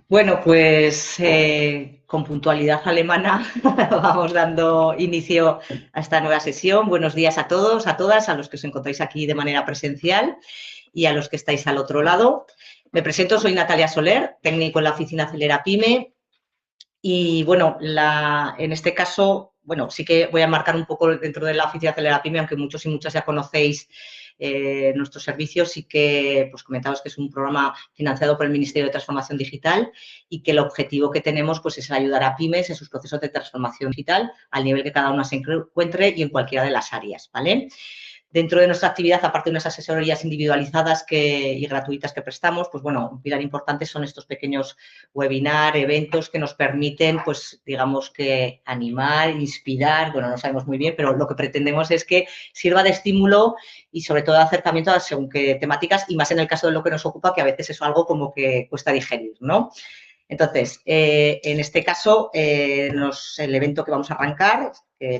Bueno, pues con puntualidad alemana vamos dando inicio a esta nueva sesión. Buenos días a todos, a todas, a los que os encontráis aquí de manera presencial y a los que estáis al otro lado. Me presento, soy Natalia Soler, técnico en la oficina Acelera Pyme. Y bueno, en este caso, bueno, sí que voy a marcar un poco dentro de la oficina Acelera Pyme, aunque muchos y muchas ya conocéis nuestros servicios, y que pues comentaros que es un programa financiado por el Ministerio de Transformación Digital y que el objetivo que tenemos pues es ayudar a pymes en sus procesos de transformación digital al nivel que cada una se encuentre y en cualquiera de las áreas, ¿vale? Dentro de nuestra actividad, aparte de unas asesorías individualizadas y gratuitas que prestamos, pues bueno, un pilar importante son estos pequeños webinar, eventos que nos permiten, pues digamos que animar, inspirar, bueno, no sabemos muy bien, pero lo que pretendemos es que sirva de estímulo y sobre todo de acercamiento a según qué temáticas, y más en el caso de lo que nos ocupa, que a veces es algo como que cuesta digerir, ¿no? Entonces, en este caso, el evento que vamos a arrancar,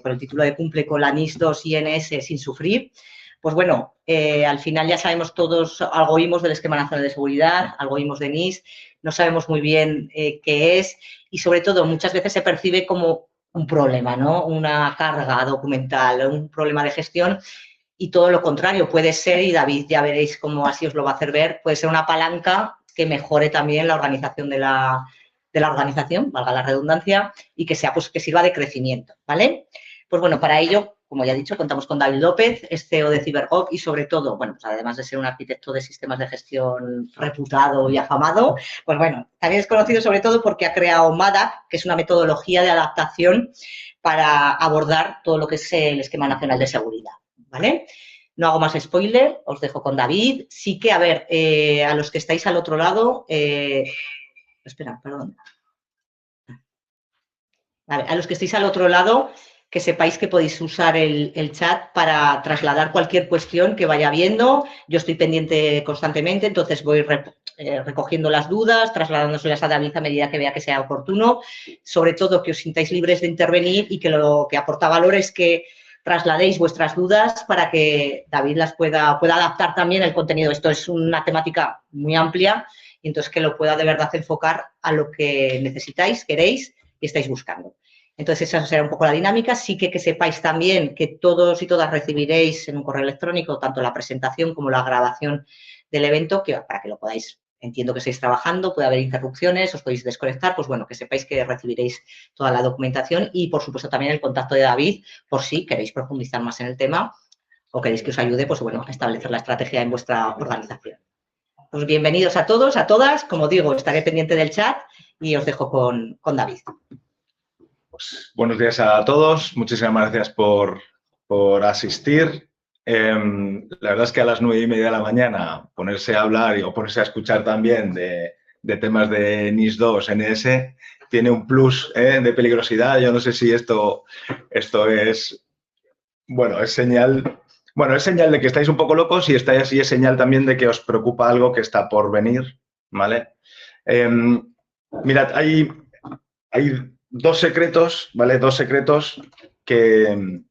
con el título de Cumple con la NIS 2 INS sin sufrir, pues bueno, al final ya sabemos todos, algo oímos del Esquema Nacional de Seguridad, algo oímos de NIS, no sabemos muy bien qué es y sobre todo muchas veces se percibe como un problema, ¿no? Una carga documental, un problema de gestión. Y todo lo contrario, puede ser, y David ya veréis cómo así os lo va a hacer ver, puede ser una palanca que mejore también la organización de la organización, valga la redundancia, y que sea, pues, que sirva de crecimiento, ¿vale? Pues bueno, para ello, como ya he dicho, contamos con David López, es CEO de CyberGov y sobre todo, bueno, pues además de ser un arquitecto de sistemas de gestión reputado y afamado, pues bueno, también es conocido sobre todo porque ha creado MADAC, que es una metodología de adaptación para abordar todo lo que es el Esquema Nacional de Seguridad, ¿vale? No hago más spoiler, os dejo con David. Sí que, a ver, a los que estáis al otro lado, espera, perdón. Vale, a los que estéis al otro lado, que sepáis que podéis usar el chat para trasladar cualquier cuestión que vaya viendo. Yo estoy pendiente constantemente, entonces voy recogiendo las dudas, trasladándoselas a David a medida que vea que sea oportuno. Sobre todo que os sintáis libres de intervenir y que lo que aporta valor es que trasladéis vuestras dudas para que David las pueda adaptar también el contenido. Esto es una temática muy amplia y entonces que lo pueda de verdad enfocar a lo que necesitáis, queréis y estáis buscando. Entonces, esa será un poco la dinámica. Sí que sepáis también que todos y todas recibiréis en un correo electrónico tanto la presentación como la grabación del evento, para que lo podáis, entiendo que estáis trabajando, puede haber interrupciones, os podéis desconectar, pues bueno, que sepáis que recibiréis toda la documentación y, por supuesto, también el contacto de David, por si queréis profundizar más en el tema o queréis que os ayude, pues bueno, a establecer la estrategia en vuestra organización. Pues bienvenidos a todos, a todas. Como digo, estaré pendiente del chat y os dejo con David. Pues, buenos días a todos. Muchísimas gracias por asistir. La verdad es que a las 9:30 de la mañana ponerse a hablar o ponerse a escuchar también de temas de NIS 2, NS, tiene un plus de peligrosidad. Yo no sé si esto es, bueno, es señal... Bueno, es señal de que estáis un poco locos y estáis así, es señal también de que os preocupa algo que está por venir, ¿vale? Mirad, hay dos secretos, ¿vale? Dos secretos que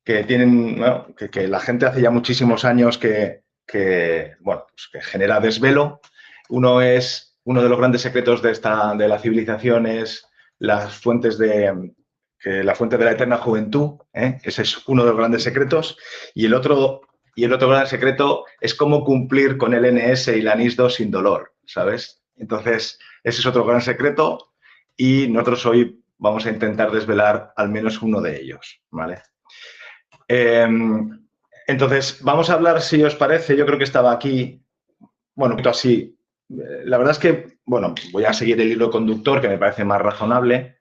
tienen, ¿no? que la gente hace ya muchísimos años bueno, pues que genera desvelo. Uno de los grandes secretos de la civilización es la fuente de la eterna juventud, ¿eh? Ese es uno de los grandes secretos. Y el otro gran secreto es cómo cumplir con el NS y la NIS 2 sin dolor, ¿sabes? Entonces, ese es otro gran secreto y nosotros hoy vamos a intentar desvelar al menos uno de ellos, ¿vale? Entonces, vamos a hablar, si os parece, yo creo que estaba aquí, bueno, así. La verdad es que, bueno, voy a seguir el hilo conductor, que me parece más razonable.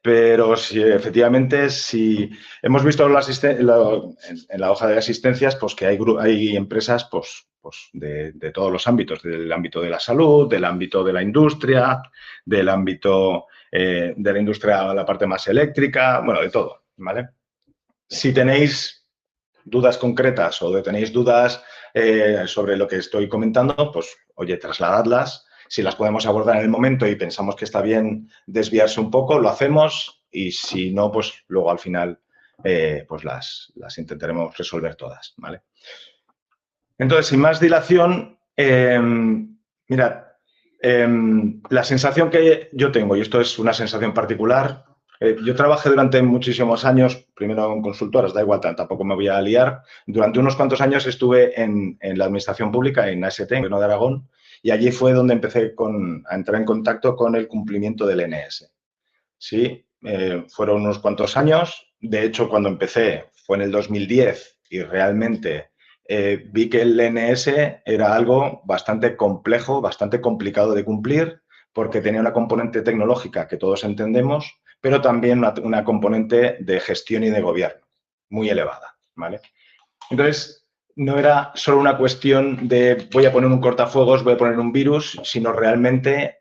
Pero si efectivamente, si hemos visto en la hoja de asistencias, pues que hay empresas pues de todos los ámbitos, del ámbito de la salud, del ámbito de la industria, del ámbito de la industria, la parte más eléctrica, bueno, de todo, ¿vale? Si tenéis dudas concretas o tenéis dudas sobre lo que estoy comentando, pues, oye, trasladadlas. Si las podemos abordar en el momento y pensamos que está bien desviarse un poco, lo hacemos y si no, pues luego al final pues las intentaremos resolver todas, ¿vale? Entonces, sin más dilación, mirad, la sensación que yo tengo, y esto es una sensación particular, yo trabajé durante muchísimos años, primero en consultoras, da igual, tampoco me voy a liar. Durante unos cuantos años estuve en la administración pública, en AST, en Gobierno de Aragón, y allí fue donde empecé a entrar en contacto con el cumplimiento del NS. Sí, fueron unos cuantos años. De hecho, cuando empecé fue en el 2010 y realmente vi que el NS era algo bastante complejo, bastante complicado de cumplir, porque tenía una componente tecnológica que todos entendemos, pero también una componente de gestión y de gobierno muy elevada, ¿vale? Entonces, no era solo una cuestión de voy a poner un cortafuegos, voy a poner un virus, sino realmente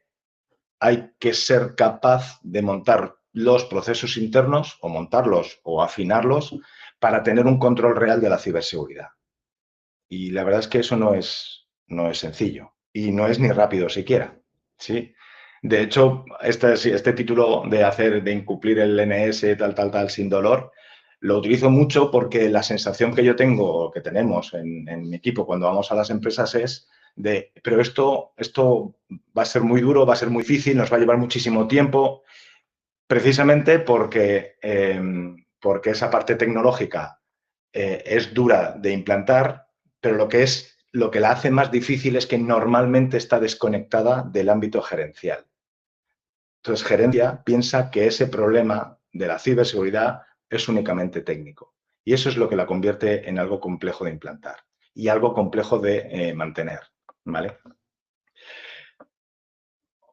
hay que ser capaz de montar los procesos internos o montarlos o afinarlos para tener un control real de la ciberseguridad. Y la verdad es que eso no es sencillo y no es ni rápido siquiera, ¿sí? De hecho, este título de incumplir el NS tal, sin dolor, lo utilizo mucho porque la sensación que yo tengo o que tenemos en mi equipo cuando vamos a las empresas es de, pero esto va a ser muy duro, va a ser muy difícil, nos va a llevar muchísimo tiempo, precisamente porque esa parte tecnológica es dura de implantar, pero lo que la hace más difícil es que normalmente está desconectada del ámbito gerencial. Entonces, gerencia piensa que ese problema de la ciberseguridad es únicamente técnico. Y eso es lo que la convierte en algo complejo de implantar y algo complejo de mantener, ¿vale?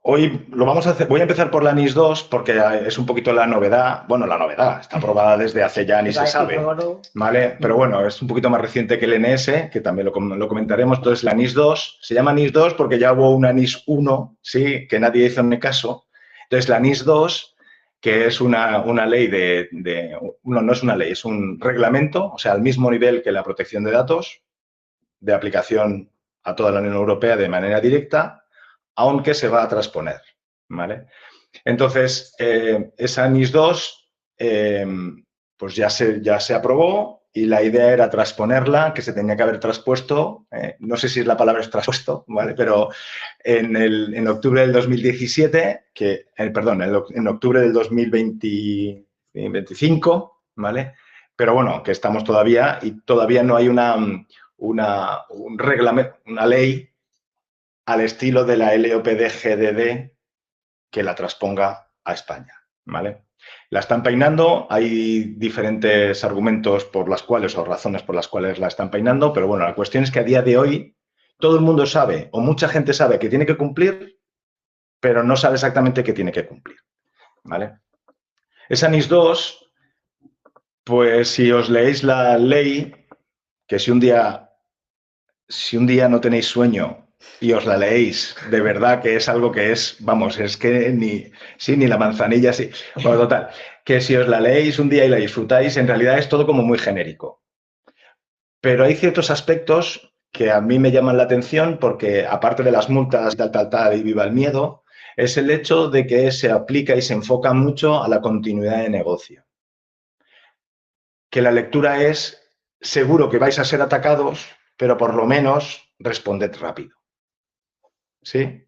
Hoy lo vamos a hacer, voy a empezar por la NIS 2 porque es un poquito la novedad. Bueno, la novedad está aprobada desde hace ya ni se sabe, ¿vale? Pero bueno, es un poquito más reciente que el NS, que también lo comentaremos. Entonces, la NIS 2 se llama NIS 2 porque ya hubo una NIS 1, ¿sí? Que nadie hizo ni caso. Entonces, la NIS 2, que es una ley no es una ley, es un reglamento, o sea, al mismo nivel que la protección de datos, de aplicación a toda la Unión Europea de manera directa, aunque se va a transponer, ¿vale? Entonces, esa NIS 2 pues ya se aprobó y la idea era transponerla, que se tenía que haber transpuesto, no sé si la palabra es traspuesto, ¿vale? Pero en octubre del 2017, en octubre del 2025, ¿vale? Pero bueno, que estamos todavía y todavía no hay un reglamento, una ley al estilo de la LOPD-GDD que la transponga a España, ¿vale? La están peinando, hay diferentes argumentos por las cuales o razones por las cuales la están peinando, pero bueno, la cuestión es que a día de hoy todo el mundo sabe o mucha gente sabe que tiene que cumplir, pero no sabe exactamente qué tiene que cumplir, ¿vale? Esa NIS 2, pues si os leéis la ley, que si un día no tenéis sueño y os la leéis, de verdad que es algo que es, vamos, es que ni la manzanilla, sí. Bueno, total, que si os la leéis un día y la disfrutáis, en realidad es todo como muy genérico. Pero hay ciertos aspectos que a mí me llaman la atención porque, aparte de las multas y tal, y viva el miedo, es el hecho de que se aplica y se enfoca mucho a la continuidad de negocio. Que la lectura es, seguro que vais a ser atacados, pero por lo menos responded rápido. ¿Sí?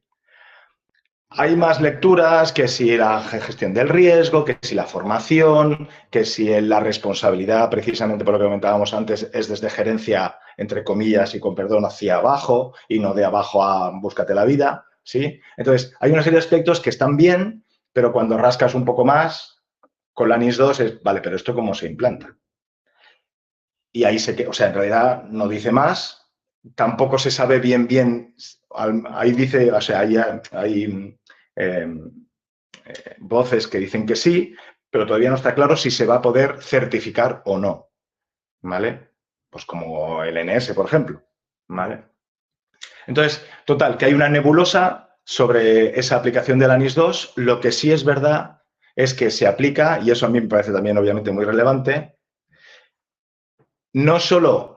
Hay más lecturas que si la gestión del riesgo, que si la formación, que si la responsabilidad, precisamente por lo que comentábamos antes, es desde gerencia, entre comillas y con perdón, hacia abajo y no de abajo a búscate la vida, ¿sí? Entonces, hay una serie de aspectos que están bien, pero cuando rascas un poco más, con la NIS 2 es, vale, pero ¿esto cómo se implanta? Y ahí o sea, en realidad no dice más, tampoco se sabe bien, ahí dice, o sea, hay voces que dicen que sí, pero todavía no está claro si se va a poder certificar o no, ¿vale? Pues como el NS, por ejemplo, ¿vale? Entonces, total, que hay una nebulosa sobre esa aplicación de la NIS 2. Lo que sí es verdad es que se aplica, y eso a mí me parece también obviamente muy relevante, no solo.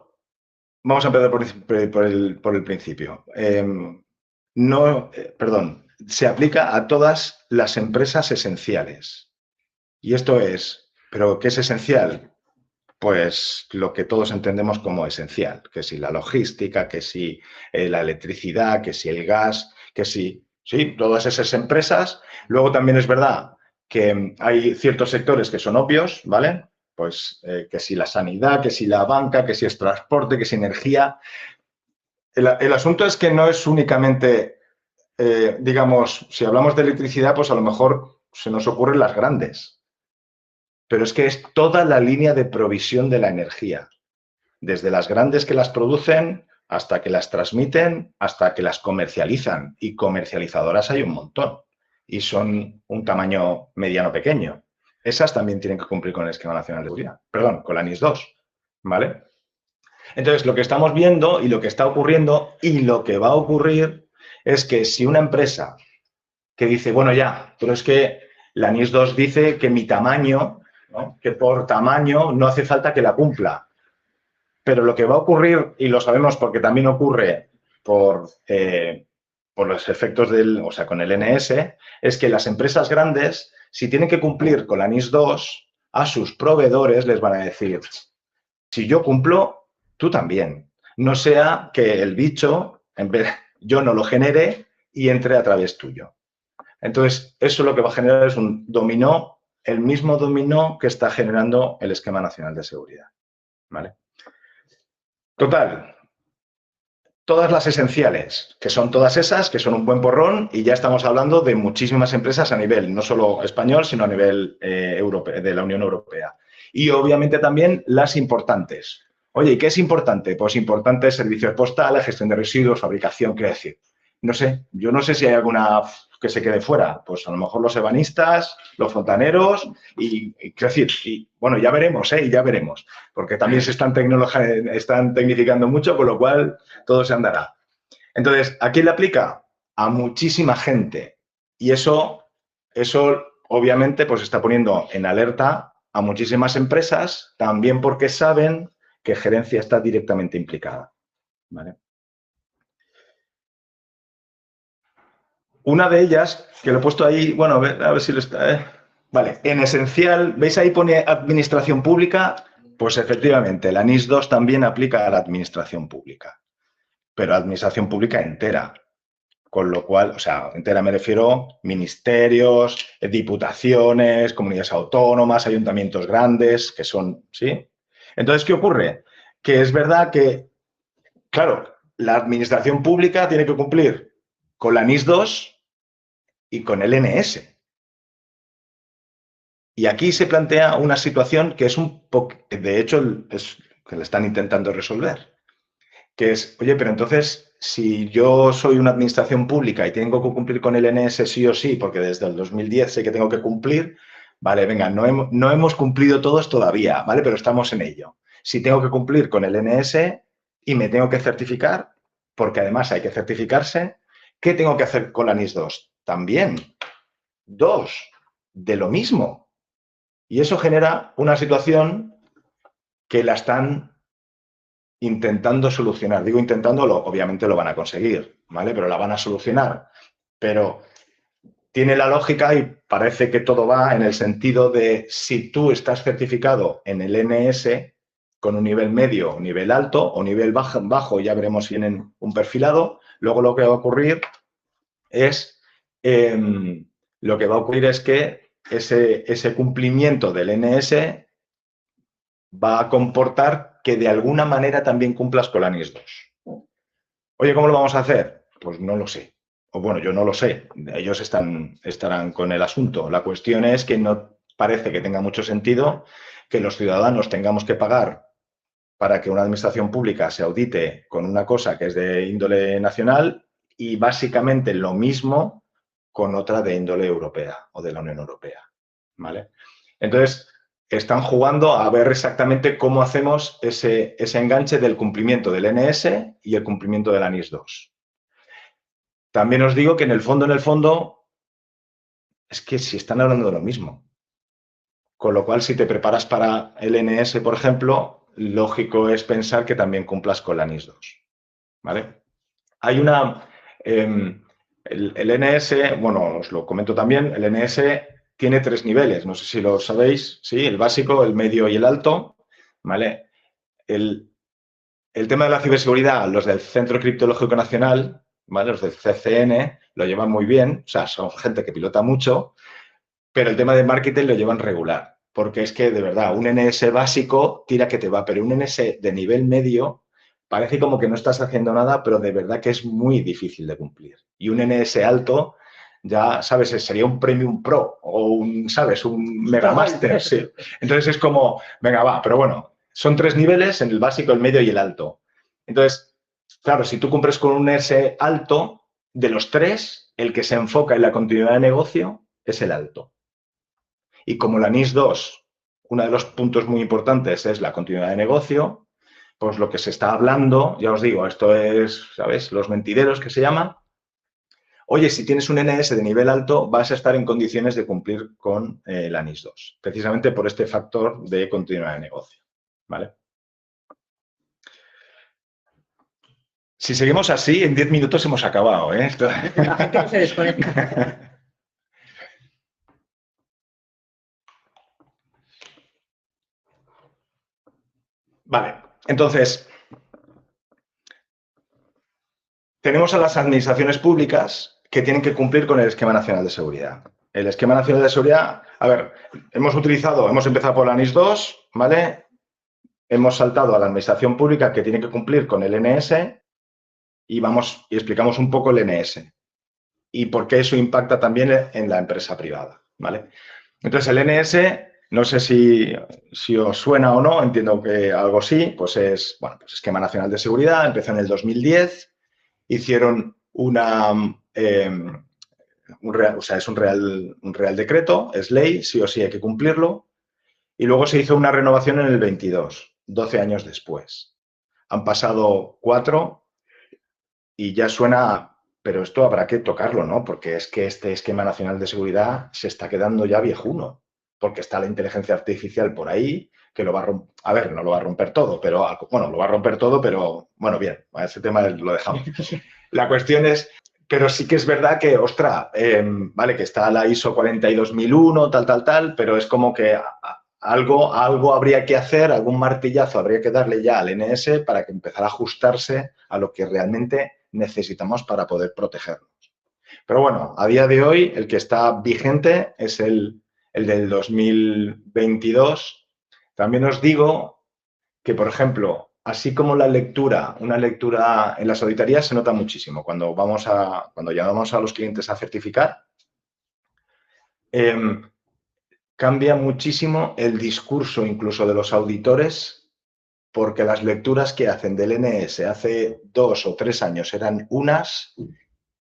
Vamos a empezar por el principio. Se aplica a todas las empresas esenciales. Y esto es, ¿pero qué es esencial? pues lo que todos entendemos como esencial, que si la logística, que si la electricidad, que si el gas, que si, sí, todas esas empresas. Luego también es verdad que hay ciertos sectores que son obvios, ¿vale? Pues que si la sanidad, que si la banca, que si es transporte, que si energía. El asunto es que no es únicamente, digamos, si hablamos de electricidad, pues a lo mejor se nos ocurren las grandes, pero es que es toda la línea de provisión de la energía, desde las grandes que las producen hasta que las transmiten, hasta que las comercializan. Y comercializadoras hay un montón y son un tamaño mediano-pequeño. Esas también tienen que cumplir con el Esquema Nacional de Seguridad, perdón, con la NIS 2, ¿vale? Entonces, lo que estamos viendo y lo que está ocurriendo y lo que va a ocurrir es que si una empresa que dice, bueno, ya, pero es que la NIS 2 dice que mi tamaño, ¿no? Que por tamaño no hace falta que la cumpla. Pero lo que va a ocurrir, y lo sabemos porque también ocurre por los efectos o sea, con el NS, es que las empresas grandes, si tienen que cumplir con la NIS 2, a sus proveedores les van a decir, si yo cumplo, tú también. No sea que el bicho, en vez, yo no lo genere y entre a través tuyo. Entonces, eso lo que va a generar es un dominó, el mismo dominó que está generando el Esquema Nacional de Seguridad, ¿vale? Total, todas las esenciales, que son todas esas, que son un buen porrón, y ya estamos hablando de muchísimas empresas a nivel, no solo español, sino a nivel de la Unión Europea. Y obviamente también las importantes. Oye, ¿y qué es importante? Pues importante es servicios postales, gestión de residuos, fabricación, quiero decir. No sé, yo no sé si hay alguna que se quede fuera. Pues a lo mejor los ebanistas, los fontaneros quiero decir, y bueno, ya veremos, ya veremos, porque también se están tecnificando mucho, con lo cual todo se andará. Entonces, ¿a quién le aplica? A muchísima gente. Y eso obviamente pues está poniendo en alerta a muchísimas empresas, también porque saben que gerencia está directamente implicada, ¿vale? Una de ellas, que lo he puesto ahí, bueno, a ver si lo está. Vale, en esencial, ¿veis ahí pone administración pública? Pues efectivamente, la NIS 2 también aplica a la administración pública, pero administración pública entera. Con lo cual, o sea, entera me refiero ministerios, diputaciones, comunidades autónomas, ayuntamientos grandes, que son, ¿sí? Entonces, ¿qué ocurre? Que es verdad que, claro, la administración pública tiene que cumplir con la NIS 2 y con el NS. Y aquí se plantea una situación que es un poco, de hecho, es que le están intentando resolver, que es, oye, pero entonces, si yo soy una administración pública y tengo que cumplir con el NS sí o sí, porque desde el 2010 sé que tengo que cumplir, vale, venga, no hemos cumplido todos todavía, ¿vale? Pero estamos en ello. Si tengo que cumplir con el NS y me tengo que certificar, porque además hay que certificarse, ¿qué tengo que hacer con la NIS 2? También. 2, de lo mismo. Y eso genera una situación que la están intentando solucionar. Digo intentándolo, obviamente lo van a conseguir, ¿vale? Pero la van a solucionar. Pero tiene la lógica y parece que todo va en el sentido de si tú estás certificado en el NS con un nivel medio, nivel alto o nivel bajo, ya veremos si tienen un perfilado, luego lo que va a ocurrir es que ese cumplimiento del NS va a comportar que de alguna manera también cumplas con la NIS 2. Oye, ¿cómo lo vamos a hacer? Pues no lo sé. O bueno, yo no lo sé. Ellos estarán con el asunto. La cuestión es que no parece que tenga mucho sentido que los ciudadanos tengamos que pagar para que una administración pública se audite con una cosa que es de índole nacional y básicamente lo mismo con otra de índole europea o de la Unión Europea, ¿vale? Entonces, están jugando a ver exactamente cómo hacemos ese enganche del cumplimiento del NS y el cumplimiento de la NIS 2. También os digo que en el fondo, es que si están hablando de lo mismo. Con lo cual, si te preparas para el NS, por ejemplo, lógico es pensar que también cumplas con la NIS 2. ¿Vale? Hay una... el NS, bueno, os lo comento también, el NS tiene 3 niveles, no sé si lo sabéis, ¿sí? El básico, el medio y el alto. ¿vale? El tema de la ciberseguridad, los del Centro Criptológico Nacional, ¿vale? Los del CCN, lo llevan muy bien, o sea, son gente que pilota mucho, pero el tema de marketing lo llevan regular, porque es que, de verdad, un NS básico tira que te va, pero un NS de nivel medio parece como que no estás haciendo nada, pero de verdad que es muy difícil de cumplir. Y un NS alto, ya, ¿sabes? Sería un Premium Pro o un, ¿sabes? Un Mega Master, sí. Entonces es como, venga, va, pero bueno, son 3 niveles, en el básico, el medio y el alto. Entonces, claro, si tú cumples con un NS alto, de los 3, el que se enfoca en la continuidad de negocio es el alto. Y como la NIS 2, uno de los puntos muy importantes es la continuidad de negocio, pues lo que se está hablando, ya os digo, esto es, ¿sabes? Los mentideros que se llaman. Oye, si tienes un NS de nivel alto, vas a estar en condiciones de cumplir con la NIS 2, precisamente por este factor de continuidad de negocio, ¿vale? Si seguimos así, en 10 minutos hemos acabado, ¿eh? La gente no se desconecta. Vale, entonces, tenemos a las administraciones públicas que tienen que cumplir con el Esquema Nacional de Seguridad. El Esquema Nacional de Seguridad, a ver, hemos empezado por la NIS 2, ¿vale? Hemos saltado a la administración pública que tiene que cumplir con el NS y explicamos un poco el NS y por qué eso impacta también en la empresa privada, ¿vale? Entonces, el NS, no sé si os suena o no, entiendo que algo sí, pues es, bueno, pues Esquema Nacional de Seguridad, empezó en el 2010, hicieron es un real decreto, es ley, sí o sí hay que cumplirlo, y luego se hizo una renovación en el 22, 12 años después. Han pasado 4 y ya suena, pero esto habrá que tocarlo, ¿no? Porque es que este Esquema Nacional de Seguridad se está quedando ya viejuno, porque está la inteligencia artificial por ahí, que lo va a romper, a ver, no lo va a romper todo, pero, bueno, lo va a romper todo, pero, bueno, bien, a ese tema lo dejamos. La cuestión es, pero sí que es verdad que, ostras, vale, que está la ISO 42001, tal, pero es como que algo habría que hacer, algún martillazo habría que darle ya al NS para que empezara a ajustarse a lo que realmente necesitamos para poder protegernos. Pero bueno, a día de hoy el que está vigente es el del 2022. También os digo que, por ejemplo, así como una lectura en las auditorías se nota muchísimo cuando llamamos a los clientes a certificar, cambia muchísimo el discurso incluso de los auditores, porque las lecturas que hacen del NS hace 2 o 3 años eran unas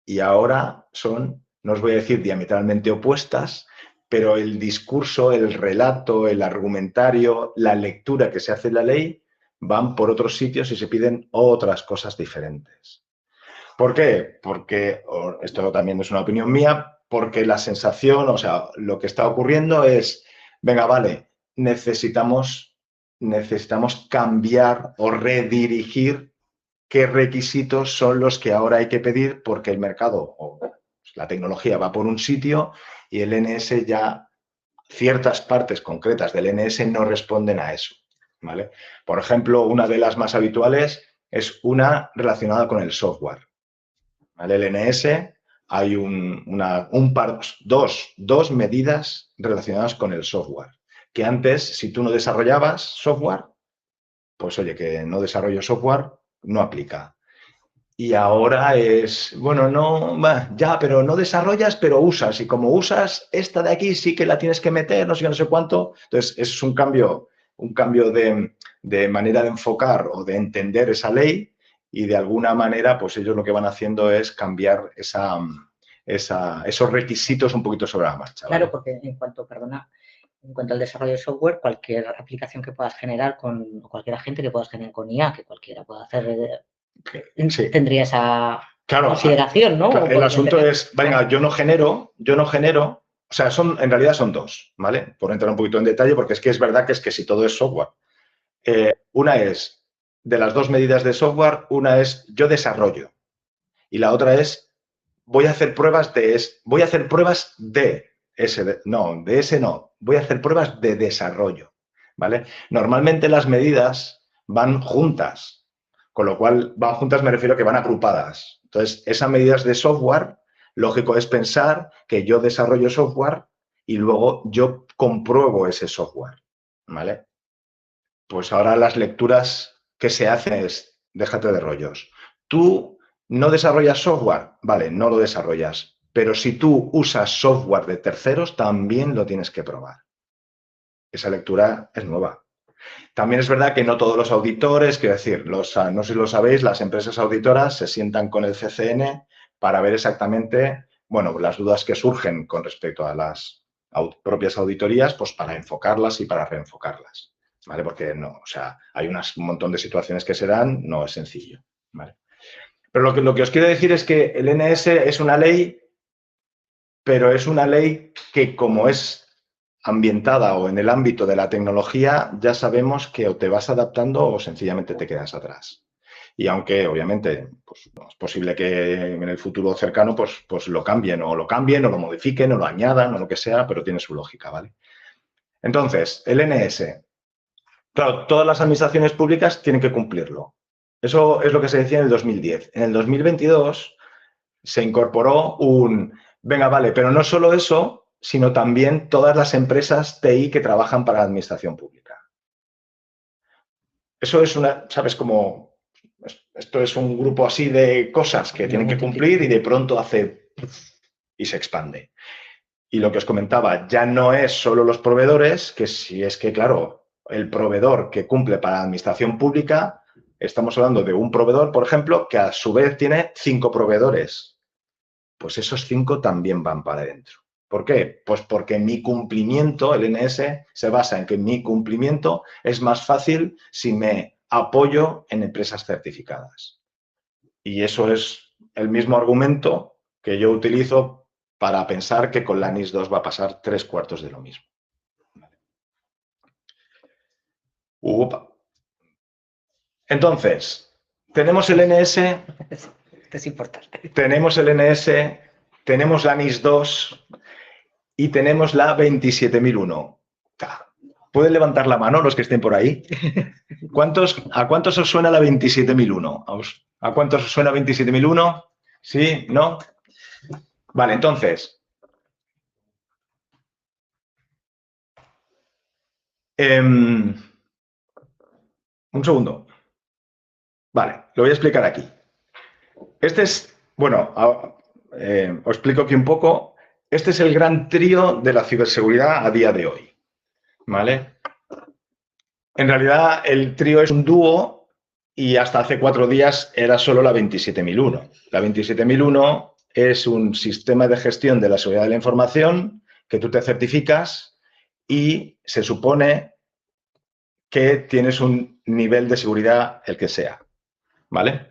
y ahora son, no os voy a decir diametralmente opuestas, pero el discurso, el relato, el argumentario, la lectura que se hace en la ley van por otros sitios y se piden otras cosas diferentes. ¿Por qué? Porque, esto también es una opinión mía, porque la sensación, o sea, lo que está ocurriendo es, venga, vale, necesitamos cambiar o redirigir qué requisitos son los que ahora hay que pedir porque el mercado o la tecnología va por un sitio y el NS ya, ciertas partes concretas del NS no responden a eso, ¿vale? Por ejemplo, una de las más habituales es una relacionada con el software. ¿Vale? El NS hay dos medidas relacionadas con el software. Que antes, si tú no desarrollabas software, pues oye, que no desarrollo software no aplica. Y ahora es, bueno, no, ya, pero no desarrollas, pero usas. Y como usas, esta de aquí sí que la tienes que meter, no sé qué, no sé cuánto. Entonces, es un cambio de manera de enfocar o de entender esa ley y de alguna manera, pues ellos lo que van haciendo es cambiar esos requisitos un poquito sobre la marcha. ¿Vale? Claro, porque en cuanto al desarrollo de software, cualquier aplicación que puedas generar con cualquier agente que puedas generar con IA, que cualquiera pueda hacer, sí, tendría esa claro, consideración, ¿no? Claro, el asunto es, venga, yo no genero, o sea, en realidad son dos, ¿vale? Por entrar un poquito en detalle, porque es verdad que si todo es software. Una es, de las dos medidas de software, una es yo desarrollo y la otra es voy a hacer pruebas de ese, no, voy a hacer pruebas de desarrollo. ¿vale? Normalmente las medidas van juntas, con lo cual van juntas me refiero a que van agrupadas. Entonces, esas medidas de software, lógico es pensar que yo desarrollo software y luego yo compruebo ese software, ¿vale? Pues ahora las lecturas que se hacen es, déjate de rollos. Tú no desarrollas software, vale, no lo desarrollas, pero si tú usas software de terceros, también lo tienes que probar. Esa lectura es nueva. También es verdad que no todos los auditores, quiero decir, no sé si lo sabéis, las empresas auditoras se sientan con el CCN para ver exactamente, bueno, las dudas que surgen con respecto a las propias auditorías, pues para enfocarlas y para reenfocarlas, ¿vale? Porque no, o sea, hay un montón de situaciones que se dan, no es sencillo, ¿vale? Pero lo que os quiero decir es que el NS es una ley, pero es una ley que como es ambientada o en el ámbito de la tecnología, ya sabemos que o te vas adaptando o sencillamente te quedas atrás. Y aunque, obviamente, pues, es posible que en el futuro cercano pues lo cambien o lo modifiquen o lo añadan o lo que sea, pero tiene su lógica, ¿vale? Entonces, el NS. Claro, todas las administraciones públicas tienen que cumplirlo. Eso es lo que se decía en el 2010. En el 2022 se incorporó venga, vale, pero no solo eso, sino también todas las empresas TI que trabajan para la administración pública. Eso es ¿sabes? Como, esto es un grupo así de cosas que tienen que cumplir y de pronto hace y se expande. Y lo que os comentaba, ya no es solo los proveedores, que si es que, claro, el proveedor que cumple para la administración pública, estamos hablando de un proveedor, por ejemplo, que a su vez tiene 5 proveedores. Pues esos 5 también van para adentro. ¿Por qué? Pues porque mi cumplimiento, el NS, se basa en que mi cumplimiento es más fácil si me apoyo en empresas certificadas. Y eso es el mismo argumento que yo utilizo para pensar que con la NIS 2 va a pasar 3/4 de lo mismo. Upa. Entonces, tenemos el NS. Esto es importante. Tenemos el NS, tenemos la NIS 2 y tenemos la 27001. ¿Pueden levantar la mano los que estén por ahí? ¿A cuántos os suena la 27001? ¿A cuántos os suena 27001? ¿Sí? ¿No? Vale, entonces. Un segundo. Vale, lo voy a explicar aquí. Este es, bueno, os explico aquí un poco. Este es el gran trío de la ciberseguridad a día de hoy. ¿Vale? En realidad, el trío es un dúo y hasta hace 4 días era solo la 27001. La 27001 es un sistema de gestión de la seguridad de la información que tú te certificas y se supone que tienes un nivel de seguridad el que sea. ¿Vale?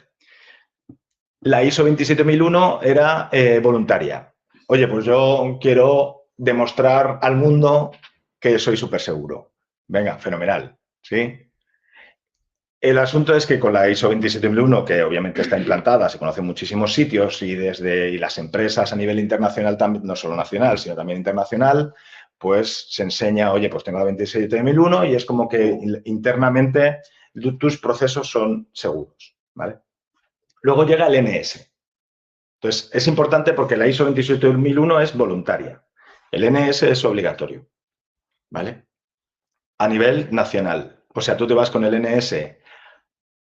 La ISO 27001 era voluntaria. Oye, pues yo quiero demostrar al mundo que soy súper seguro. Venga, fenomenal. ¿Sí? El asunto es que con la ISO 27001, que obviamente está implantada, se conoce en muchísimos sitios y las empresas a nivel internacional, también, no solo nacional, sino también internacional, pues se enseña, oye, pues tengo la 27001 y es como que internamente tus procesos son seguros, ¿vale? Luego llega el NS. Entonces, es importante porque la ISO 27001 es voluntaria. El NS es obligatorio, ¿vale? A nivel nacional. O sea, tú te vas con el NS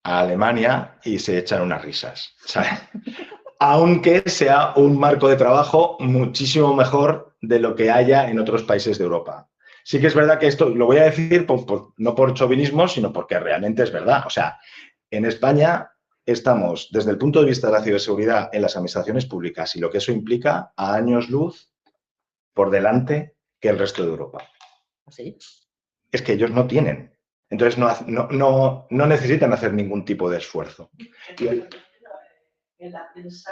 a Alemania y se echan unas risas, ¿sabes? Aunque sea un marco de trabajo muchísimo mejor de lo que haya en otros países de Europa. Sí que es verdad que esto lo voy a decir no por chauvinismo, sino porque realmente es verdad. O sea, en España estamos, desde el punto de vista de la ciberseguridad en las administraciones públicas y lo que eso implica, a años luz por delante que el resto de Europa. ¿Sí? Es que ellos no tienen. Entonces no necesitan hacer ningún tipo de esfuerzo. En la prensa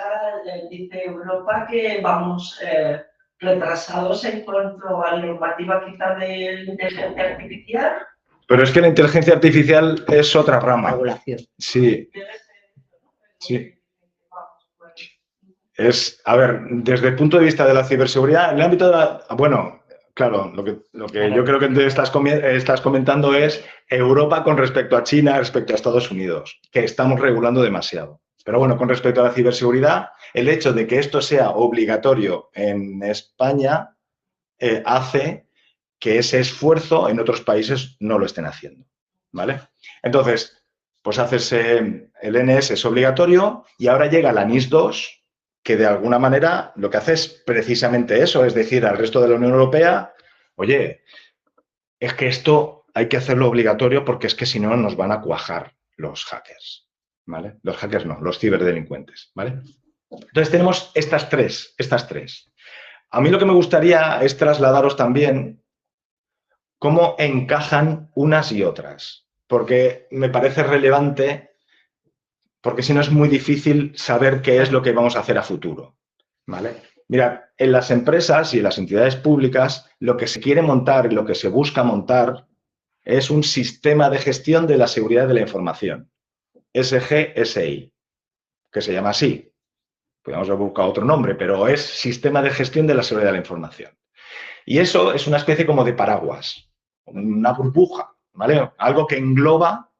dice Europa que vamos retrasados en cuanto a la normativa quizá de inteligencia artificial. Pero es que la inteligencia artificial es otra rama. Regulación. Sí. Sí. A ver, desde el punto de vista de la ciberseguridad, en el ámbito de bueno, Claro, lo que Claro. yo creo que te estás comentando es Europa con respecto a China, respecto a Estados Unidos, que estamos regulando demasiado. Pero bueno, con respecto a la ciberseguridad, el hecho de que esto sea obligatorio en España hace que ese esfuerzo en otros países no lo estén haciendo, ¿vale? Entonces, pues haces el NS es obligatorio y ahora llega la NIS 2, que de alguna manera lo que hace es precisamente eso, es decir, al resto de la Unión Europea, oye, es que esto hay que hacerlo obligatorio porque es que si no nos van a cuajar los hackers, ¿vale? Los hackers no, los ciberdelincuentes, ¿vale? Entonces tenemos estas tres. A mí lo que me gustaría es trasladaros también cómo encajan unas y otras, porque me parece relevante, porque si no es muy difícil saber qué es lo que vamos a hacer a futuro, ¿vale? Mira, en las empresas y en las entidades públicas lo que se quiere montar, lo que se busca montar es un sistema de gestión de la seguridad de la información, SGSI, que se llama así. Podríamos haber buscado otro nombre, pero es Sistema de Gestión de la Seguridad de la Información. Y eso es una especie como de paraguas, una burbuja, ¿vale? Algo que engloba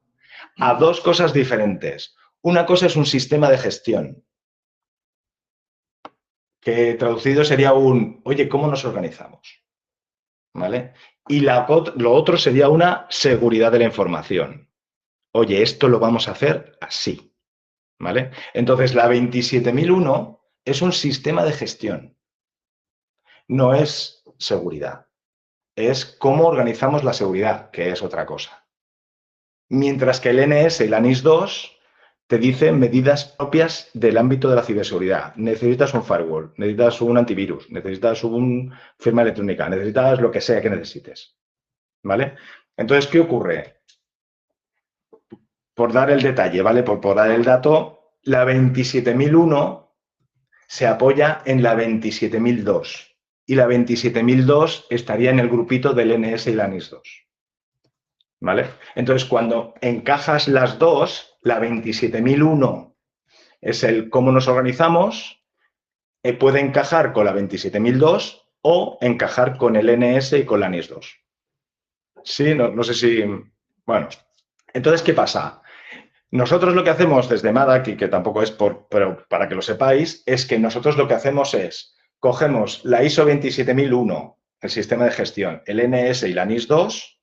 a dos cosas diferentes. Una cosa es un sistema de gestión, que traducido sería oye, ¿cómo nos organizamos? ¿Vale? Y lo otro sería una seguridad de la información. Oye, esto lo vamos a hacer así, ¿vale? Entonces, la 27001 es un sistema de gestión, no es seguridad. Es cómo organizamos la seguridad, que es otra cosa. Mientras que el NS y la NIS 2 te dicen medidas propias del ámbito de la ciberseguridad. Necesitas un firewall, necesitas un antivirus, necesitas una firma electrónica, necesitas lo que sea que necesites. ¿Vale? Entonces, ¿qué ocurre? Por dar el detalle, ¿vale? Por dar el dato, la 27001 se apoya en la 27002 y la 27002 estaría en el grupito del NS y la NIS 2. ¿Vale? Entonces, cuando encajas las dos, la 27001 es el cómo nos organizamos, puede encajar con la 27002 o encajar con el NS y con la NIS 2. Sí, no sé si... Bueno, entonces, ¿qué pasa? Nosotros lo que hacemos desde MADAC, y que tampoco es pero para que lo sepáis, es que nosotros lo que hacemos es, cogemos la ISO 27001, el sistema de gestión, el NS y la NIS 2,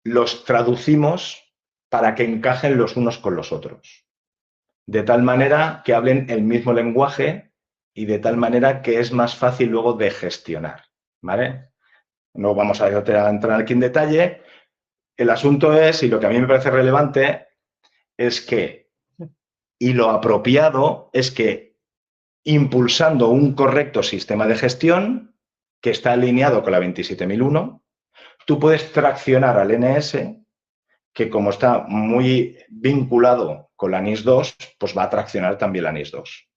los traducimos para que encajen los unos con los otros. De tal manera que hablen el mismo lenguaje y de tal manera que es más fácil luego de gestionar, ¿vale? No vamos a entrar aquí en detalle. El asunto es, y lo que a mí me parece relevante, es que, y lo apropiado es que impulsando un correcto sistema de gestión que está alineado con la 27001, tú puedes traccionar al NS, que como está muy vinculado con la NIS 2, pues va a traccionar también la NIS 2.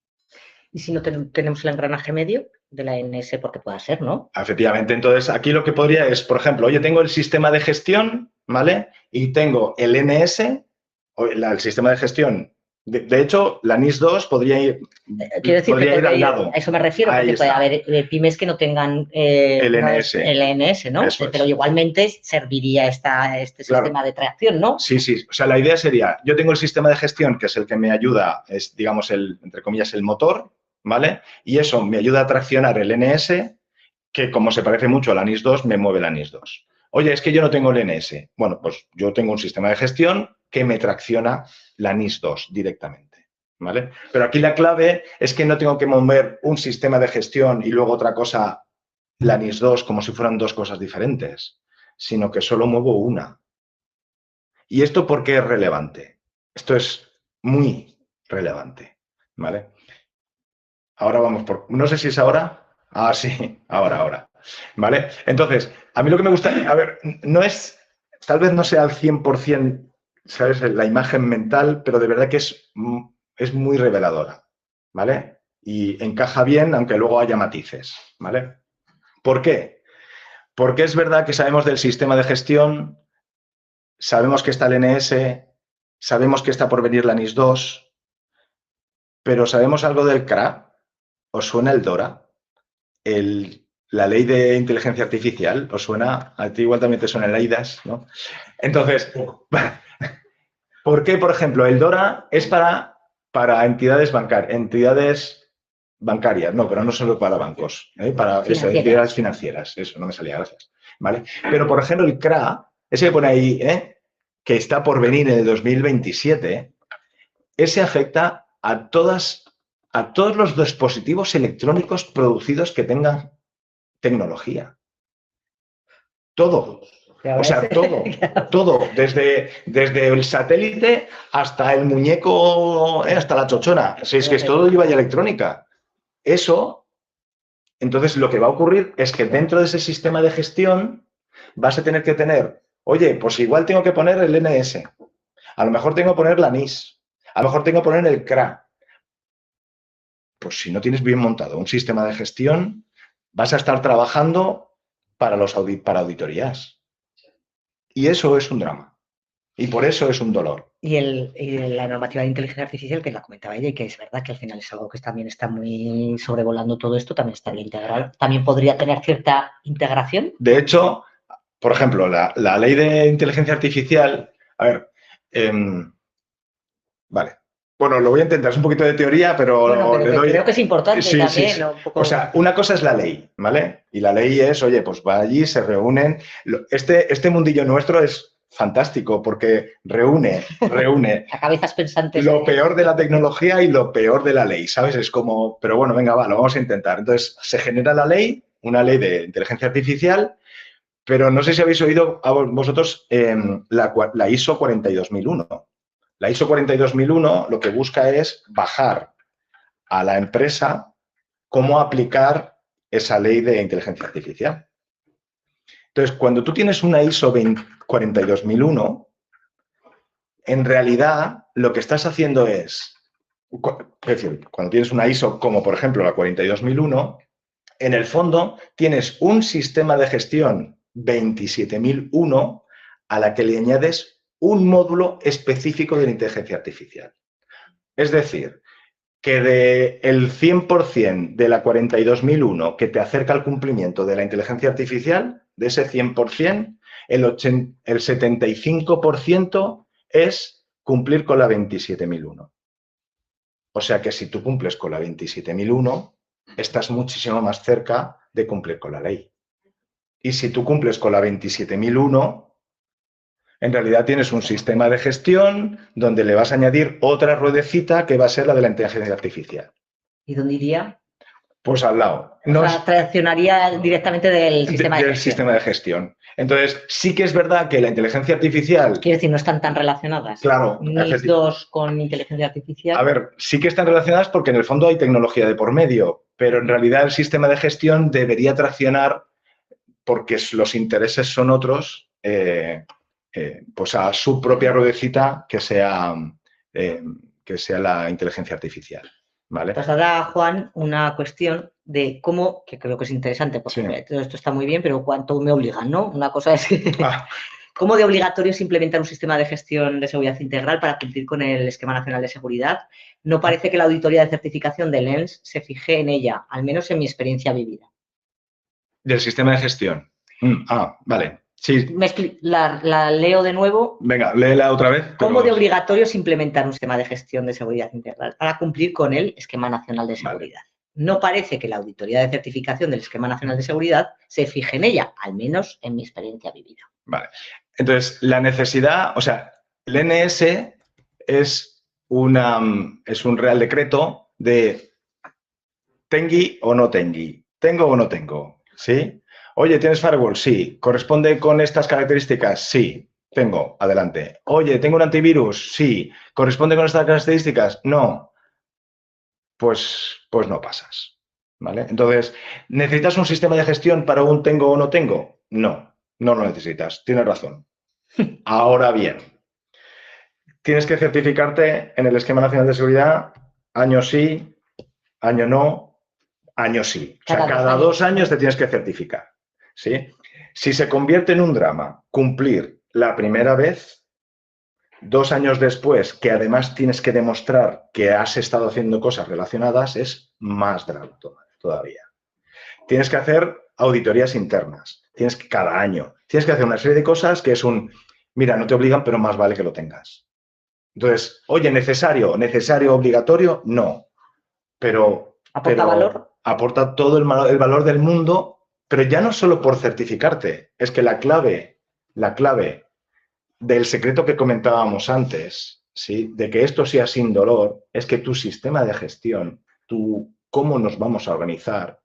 ¿Y si no tenemos el engranaje medio de la NS, porque pueda ser, ¿no? Efectivamente, entonces aquí lo que podría es, por ejemplo, oye, tengo el sistema de gestión, ¿vale? Y tengo el NS, el sistema de gestión. De hecho, la NIS 2 podría ir, Quiero decir podría que ir al lado. a eso me refiero, Ahí porque puede está. haber pymes que no tengan El NS. el NS, ¿no? Eso es. Pero igualmente serviría este Claro. sistema de tracción, ¿no? Sí. O sea, la idea sería, yo tengo el sistema de gestión, que es el que me ayuda, es, digamos, entre comillas, el motor, ¿vale? Y eso me ayuda a traccionar el NS, que como se parece mucho a la NIS 2, me mueve la NIS 2. Oye, es que yo no tengo el NS. Bueno, pues yo tengo un sistema de gestión que me tracciona la NIS 2 directamente, ¿vale? Pero aquí la clave es que no tengo que mover un sistema de gestión y luego otra cosa, la NIS 2, como si fueran dos cosas diferentes, sino que solo muevo una. ¿Y esto por qué es relevante? Esto es muy relevante, ¿vale? Ahora vamos por... No sé si es ahora. Ah, sí, ahora. ¿Vale? Entonces, a mí lo que me gusta... A ver, no es... Tal vez no sea al 100%, ¿sabes? La imagen mental, pero de verdad que es muy reveladora, ¿vale? Y encaja bien, aunque luego haya matices, ¿vale? ¿Por qué? Porque es verdad que sabemos del sistema de gestión, sabemos que está el NS, sabemos que está por venir la NIS 2, pero ¿sabemos algo del CRA? ¿Os suena el DORA? El la ley de inteligencia artificial, ¿os suena? A ti igual también te suena el EIDAS, ¿no? Entonces, ¿por qué, por ejemplo, el DORA es para entidades bancarias? No, pero no solo para bancos, para eso, entidades financieras. Eso, no me salía, gracias. ¿Vale? Pero, por ejemplo, el CRA, ese que pone ahí, que está por venir en el 2027, ese afecta a todos los dispositivos electrónicos producidos que tengan tecnología. Todo. O sea, todo. Desde el satélite hasta el muñeco, hasta la chochona. Si es que todo lleva ya electrónica. Eso, entonces lo que va a ocurrir es que dentro de ese sistema de gestión vas a tener que tener, oye, pues igual tengo que poner el NS, a lo mejor tengo que poner la NIS, a lo mejor tengo que poner el CRA. Pues si no tienes bien montado un sistema de gestión, vas a estar trabajando para auditorías. Y eso es un drama. Y por eso es un dolor. Y la normativa de inteligencia artificial, que la comentaba ella, y que es verdad que al final es algo que también está muy sobrevolando todo esto, también estaría integrado. También podría tener cierta integración. De hecho, por ejemplo, la ley de inteligencia artificial, a ver, vale. Bueno, lo voy a intentar, es un poquito de teoría, pero, creo que es importante también. Sí. Un poco... O sea, una cosa es la ley, ¿vale? Y la ley es, oye, pues va allí, se reúnen. Este mundillo nuestro es fantástico porque reúne a cabezas pensantes lo peor de la tecnología y lo peor de la ley, ¿sabes? Es como, pero bueno, venga, va, lo vamos a intentar. Entonces, se genera la ley, una ley de inteligencia artificial, pero no sé si habéis oído a vosotros la ISO 42001. La ISO 42001 lo que busca es bajar a la empresa cómo aplicar esa ley de inteligencia artificial. Entonces, cuando tú tienes una ISO 42001, en realidad lo que estás haciendo es decir, cuando tienes una ISO como, por ejemplo, la 42001, en el fondo tienes un sistema de gestión 27001 a la que le añades un módulo específico de la inteligencia artificial. Es decir, que del 100% de la 42001 que te acerca al cumplimiento de la inteligencia artificial, de ese 100%, el 75% es cumplir con la 27001. O sea que si tú cumples con la 27001, estás muchísimo más cerca de cumplir con la ley. Y si tú cumples con la 27001, en realidad tienes un sistema de gestión donde le vas a añadir otra ruedecita que va a ser la de la inteligencia artificial. ¿Y dónde iría? Pues al lado. O sea, traccionaría directamente del sistema de gestión. Del sistema de gestión. Entonces, sí que es verdad que la inteligencia artificial... Quiero decir, no están tan relacionadas. Claro. NIS 2 con inteligencia artificial. A ver, sí que están relacionadas porque en el fondo hay tecnología de por medio, pero en realidad el sistema de gestión debería traccionar porque los intereses son otros, pues a su propia ruedecita que sea la inteligencia artificial. ¿Vale? Traslada a Juan una cuestión de cómo, que creo que es interesante, porque sí, todo esto está muy bien, pero cuánto me obligan, ¿no? Una cosa es cómo de obligatorio es implementar un sistema de gestión de seguridad integral para cumplir con el Esquema Nacional de Seguridad. No parece que la auditoría de certificación del ENS se fije en ella, al menos en mi experiencia vivida. Del sistema de gestión. Vale. Sí. La leo de nuevo. Venga, léela otra vez. ¿Cómo de obligatorio es implementar un sistema de gestión de seguridad integral para cumplir con el Esquema Nacional de Seguridad? Vale. No parece que la auditoría de certificación del Esquema Nacional de Seguridad se fije en ella, al menos en mi experiencia vivida. Vale. Entonces, la necesidad, o sea, el NS es un real decreto de tengui o no tengui, tengo o no tengo, ¿sí? Oye, ¿tienes firewall? Sí. ¿Corresponde con estas características? Sí. Tengo. Adelante. Oye, ¿tengo un antivirus? Sí. ¿Corresponde con estas características? No. Pues no pasas. ¿Vale? Entonces, ¿necesitas un sistema de gestión para un tengo o no tengo? No. No lo necesitas. Tienes razón. Ahora bien, tienes que certificarte en el Esquema Nacional de Seguridad año sí, año no, año sí. O sea, cada 2 años te tienes que certificar. ¿Sí? Si se convierte en un drama cumplir la primera vez, 2 años después, que además tienes que demostrar que has estado haciendo cosas relacionadas, es más drama todavía. Tienes que hacer auditorías internas. Tienes que, cada año, tienes que hacer una serie de cosas que es mira, no te obligan, pero más vale que lo tengas. Entonces, oye, ¿necesario, obligatorio? No. Pero ¿Aporta valor? Aporta todo el valor del mundo, pero ya no solo por certificarte. Es que la clave del secreto que comentábamos antes, ¿sí? De que esto sea sin dolor, es que tu sistema de gestión, cómo nos vamos a organizar,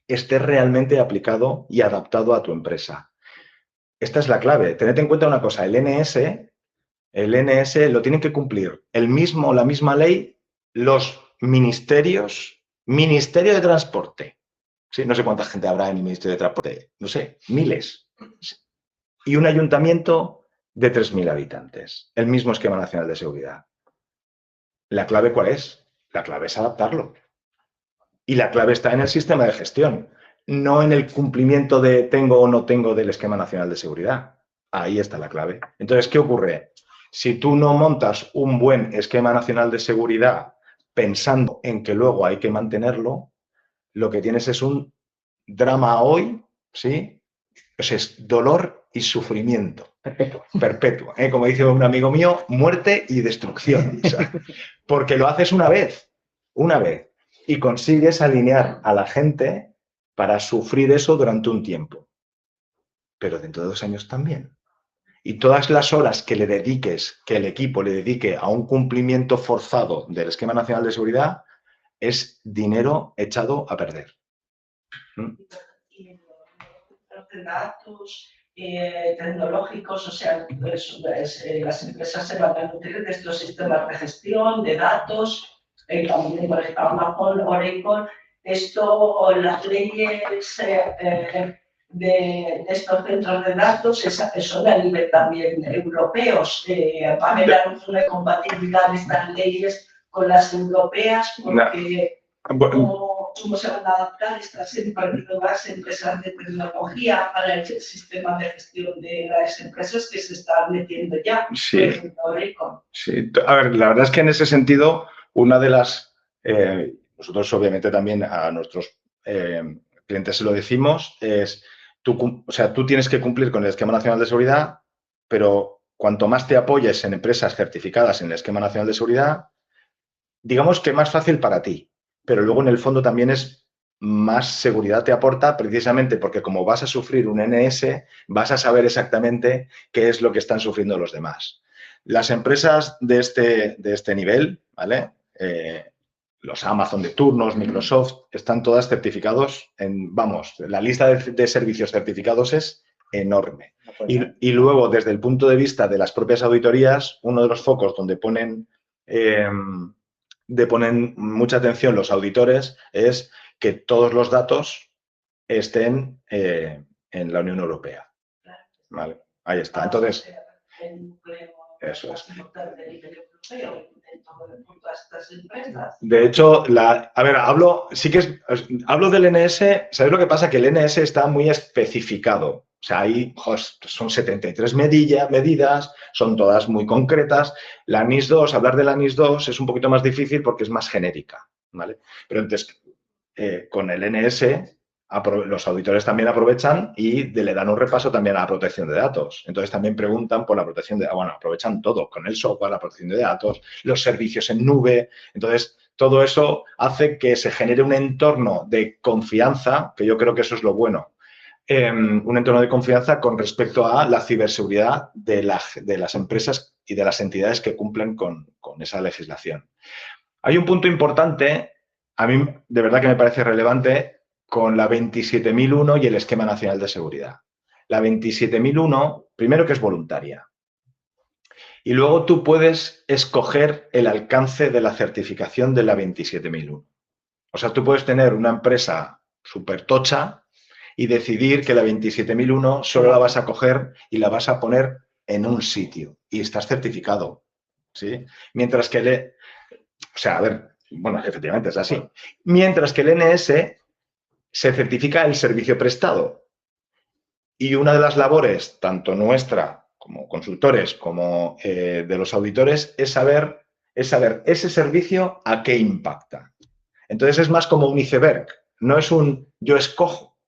esté realmente aplicado y adaptado a tu empresa. Esta es la clave. Tened en cuenta una cosa, el NS lo tienen que cumplir la misma ley, los ministerios, Ministerio de Transporte. Sí, no sé cuánta gente habrá en el Ministerio de Transporte, no sé, miles. Y un ayuntamiento de 3.000 habitantes, el mismo esquema nacional de seguridad. ¿La clave cuál es? La clave es adaptarlo. Y la clave está en el sistema de gestión, no en el cumplimiento de tengo o no tengo del esquema nacional de seguridad. Ahí está la clave. Entonces, ¿qué ocurre? Si tú no montas un buen esquema nacional de seguridad pensando en que luego hay que mantenerlo, lo que tienes es un drama hoy, ¿sí? Pues es dolor y sufrimiento. Perpetuo. Perpetuo. Como dice un amigo mío, muerte y destrucción. O sea, porque lo haces una vez, y consigues alinear a la gente para sufrir eso durante un tiempo. Pero dentro de 2 años también. Y todas las horas que le dediques, que el equipo le dedique a un cumplimiento forzado del esquema nacional de seguridad, es dinero echado a perder. Y los de datos tecnológicos, o sea, las empresas se van a nutrir de estos sistemas de gestión, de datos, también, por ejemplo, Amazon, Oracle, esto, las leyes de estos centros de datos son a nivel también europeos. Va a haber una compatibilidad de estas leyes con las europeas, porque cómo se van a adaptar estas nuevas empresas de tecnología para el sistema de gestión de las empresas que se están metiendo ya. Sí. Sí. A ver, la verdad es que en ese sentido, una de las... nosotros obviamente también a nuestros clientes se lo decimos, es tú tienes que cumplir con el Esquema Nacional de Seguridad, pero cuanto más te apoyes en empresas certificadas en el Esquema Nacional de Seguridad, digamos que más fácil para ti, pero luego en el fondo también es más seguridad te aporta, precisamente porque como vas a sufrir un NS, vas a saber exactamente qué es lo que están sufriendo los demás. Las empresas de este nivel, ¿vale? Los Amazon de turnos, Microsoft, están todas certificados la lista de servicios certificados es enorme. Y luego, desde el punto de vista de las propias auditorías, uno de los focos donde ponen mucha atención los auditores es que todos los datos estén en la Unión Europea. ¿Vale? Ahí está. Entonces, eso es. De hecho, hablo del NS, ¿sabéis lo que pasa? Que el NS está muy especificado. O sea, ahí son 73 medidas, son todas muy concretas. La NIS 2, hablar de la NIS 2 es un poquito más difícil porque es más genérica, ¿vale? Pero entonces, con el NS, los auditores también aprovechan y le dan un repaso también a la protección de datos. Entonces también preguntan por la protección de datos. Bueno, aprovechan todo, con el software, la protección de datos, los servicios en nube. Entonces, todo eso hace que se genere un entorno de confianza, que yo creo que eso es lo bueno. Un entorno de confianza con respecto a la ciberseguridad de las empresas y de las entidades que cumplen con esa legislación. Hay un punto importante, a mí de verdad que me parece relevante, con la 27.001 y el Esquema Nacional de Seguridad. La 27.001, primero que es voluntaria. Y luego tú puedes escoger el alcance de la certificación de la 27.001. O sea, tú puedes tener una empresa súper tocha y decidir que la 27.001 solo la vas a coger y la vas a poner en un sitio. Y estás certificado, ¿sí? Mientras que bueno, efectivamente es así. Mientras que el NS se certifica el servicio prestado. Y una de las labores, tanto nuestra como consultores, como de los auditores, es saber ese servicio a qué impacta. Entonces es más como un iceberg, no es un yo escojo,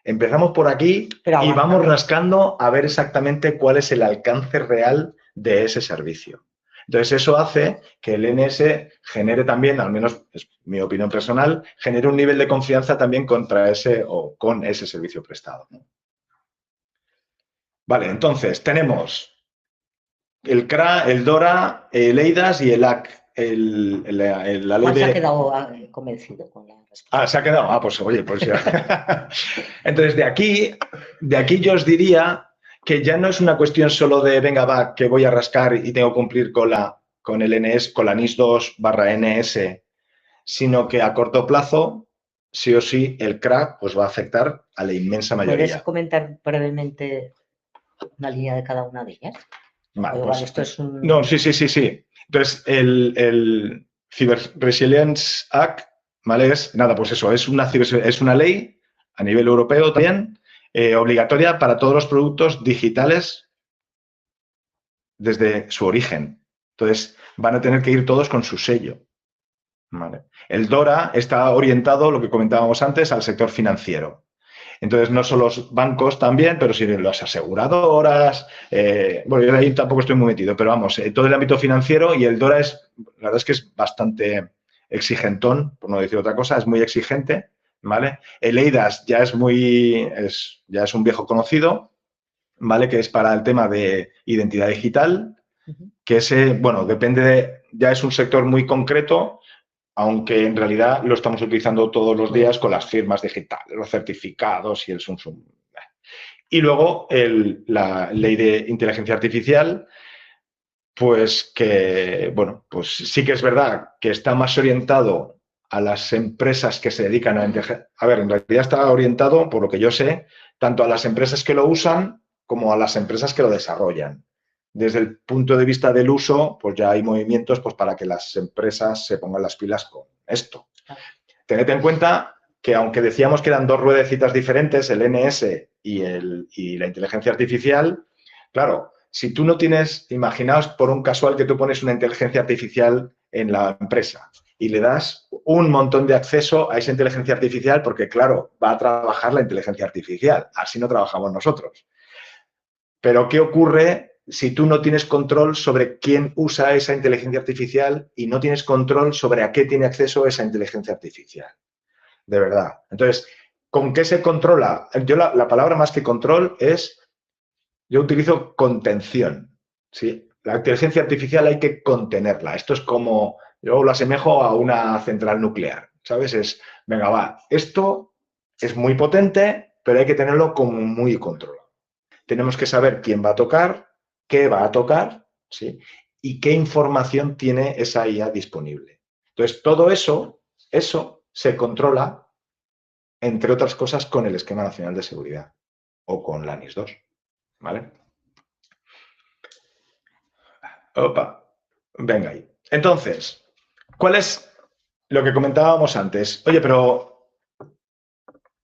Empezamos por aquí y vamos rascando a ver exactamente cuál es el alcance real de ese servicio. Entonces, eso hace que el NS genere también, al menos es mi opinión personal, genere un nivel de confianza también contra ese o con ese servicio prestado, ¿no? Vale, entonces tenemos el CRA, el DORA, el EIDAS y el AC. La ley Juan se ha quedado convencido con la respuesta. se ha quedado. Pues oye, pues ya. Entonces, de aquí yo os diría que ya no es una cuestión solo de, venga, va, que voy a rascar y tengo que cumplir con el NS, con la NIS 2/NS, sino que a corto plazo, sí o sí, el CRA pues va a afectar a la inmensa mayoría. ¿Puedes comentar brevemente una línea de cada una de ellas? Vale, Igual esto es un... No, sí. Entonces, el Cyber Resilience Act, ¿vale? Pues eso, es una ley a nivel europeo también, obligatoria para todos los productos digitales desde su origen. Entonces, van a tener que ir todos con su sello, ¿vale? El DORA está orientado, lo que comentábamos antes, al sector financiero. Entonces, no solo los bancos también, pero sí las aseguradoras. Bueno, yo ahí tampoco estoy muy metido, pero vamos, todo el ámbito financiero, y el DORA la verdad es que es bastante exigentón, por no decir otra cosa, es muy exigente, ¿vale? El EIDAS ya es un viejo conocido, ¿vale? Que es para el tema de identidad digital, que bueno, ya es un sector muy concreto, aunque en realidad lo estamos utilizando todos los días con las firmas digitales, los certificados y el Samsung. Y luego la ley de inteligencia artificial, pues que, bueno, pues sí que es verdad que está más orientado a las empresas que se dedican a inteligencia. A ver, en realidad está orientado, por lo que yo sé, tanto a las empresas que lo usan como a las empresas que lo desarrollan. Desde el punto de vista del uso, pues ya hay movimientos pues, para que las empresas se pongan las pilas con esto. Tened en cuenta que aunque decíamos que eran dos ruedecitas diferentes, el NS y la inteligencia artificial, claro, si tú no tienes, imaginaos por un casual que tú pones una inteligencia artificial en la empresa y le das un montón de acceso a esa inteligencia artificial porque, claro, va a trabajar la inteligencia artificial. Así no trabajamos nosotros. Pero, ¿qué ocurre si tú no tienes control sobre quién usa esa inteligencia artificial y no tienes control sobre a qué tiene acceso esa inteligencia artificial? De verdad. Entonces, ¿con qué se controla? Yo la palabra más que control yo utilizo contención, ¿sí? La inteligencia artificial hay que contenerla. Esto es como, yo lo asemejo a una central nuclear, ¿sabes? Venga, va, esto es muy potente, pero hay que tenerlo como muy controlado. Tenemos que saber quién va a tocar, qué va a tocar, ¿sí? Y qué información tiene esa IA disponible. Entonces, todo eso se controla, entre otras cosas, con el Esquema Nacional de Seguridad o con la NIS 2, ¿vale? Opa, venga ahí. Entonces, ¿cuál es lo que comentábamos antes? Oye,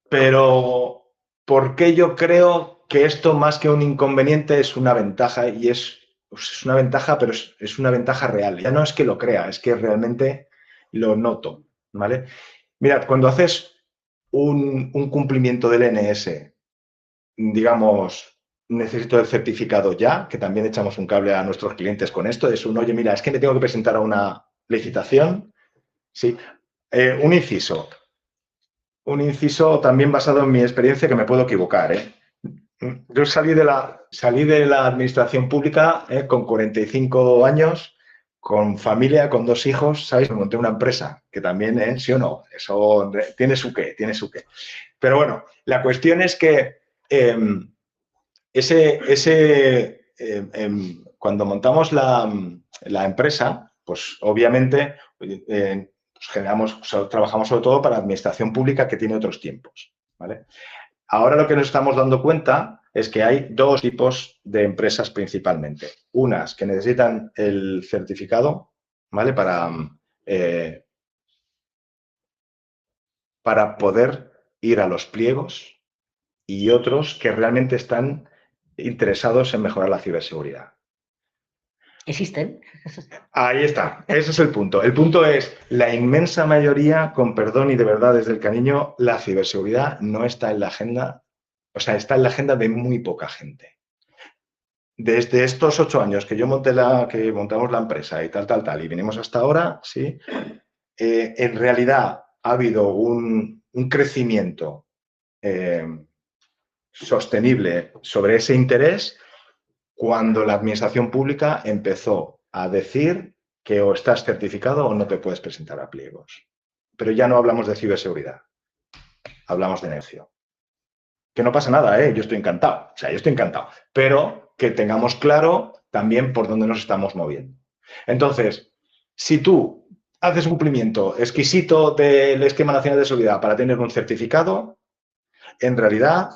pero ¿por qué yo creo que esto más que un inconveniente es una ventaja? Y es una ventaja, pero es una ventaja real. Ya no es que lo crea, es que realmente lo noto, ¿vale? Mirad, cuando haces un cumplimiento del NS, digamos, necesito el certificado ya, que también echamos un cable a nuestros clientes con esto, es oye, mira, es que me tengo que presentar a una licitación. Sí, un inciso. Un inciso también basado en mi experiencia, que me puedo equivocar, ¿eh? Yo salí de la administración pública con 45 años, con familia, con 2 hijos, ¿sabéis? Me monté una empresa, que también, ¿sí o no? Eso tiene su qué. Pero bueno, la cuestión es que cuando montamos la empresa, pues obviamente trabajamos sobre todo para administración pública que tiene otros tiempos, ¿vale? Ahora lo que nos estamos dando cuenta es que hay 2 tipos de empresas principalmente. Unas que necesitan el certificado, ¿vale? Para poder ir a los pliegos, y otros que realmente están interesados en mejorar la ciberseguridad. Existen. Ahí está, ese es el punto. El punto es, la inmensa mayoría, con perdón y de verdad desde el cariño, la ciberseguridad no está en la agenda, o sea, está en la agenda de muy poca gente. Desde estos 8 años que que montamos la empresa y tal, y venimos hasta ahora, sí, en realidad ha habido un crecimiento sostenible sobre ese interés cuando la administración pública empezó a decir que o estás certificado o no te puedes presentar a pliegos. Pero ya no hablamos de ciberseguridad, hablamos de negocio. Que no pasa nada, yo estoy encantado, o sea, yo estoy encantado, pero que tengamos claro también por dónde nos estamos moviendo. Entonces, si tú haces un cumplimiento exquisito del Esquema Nacional de Seguridad para tener un certificado, en realidad,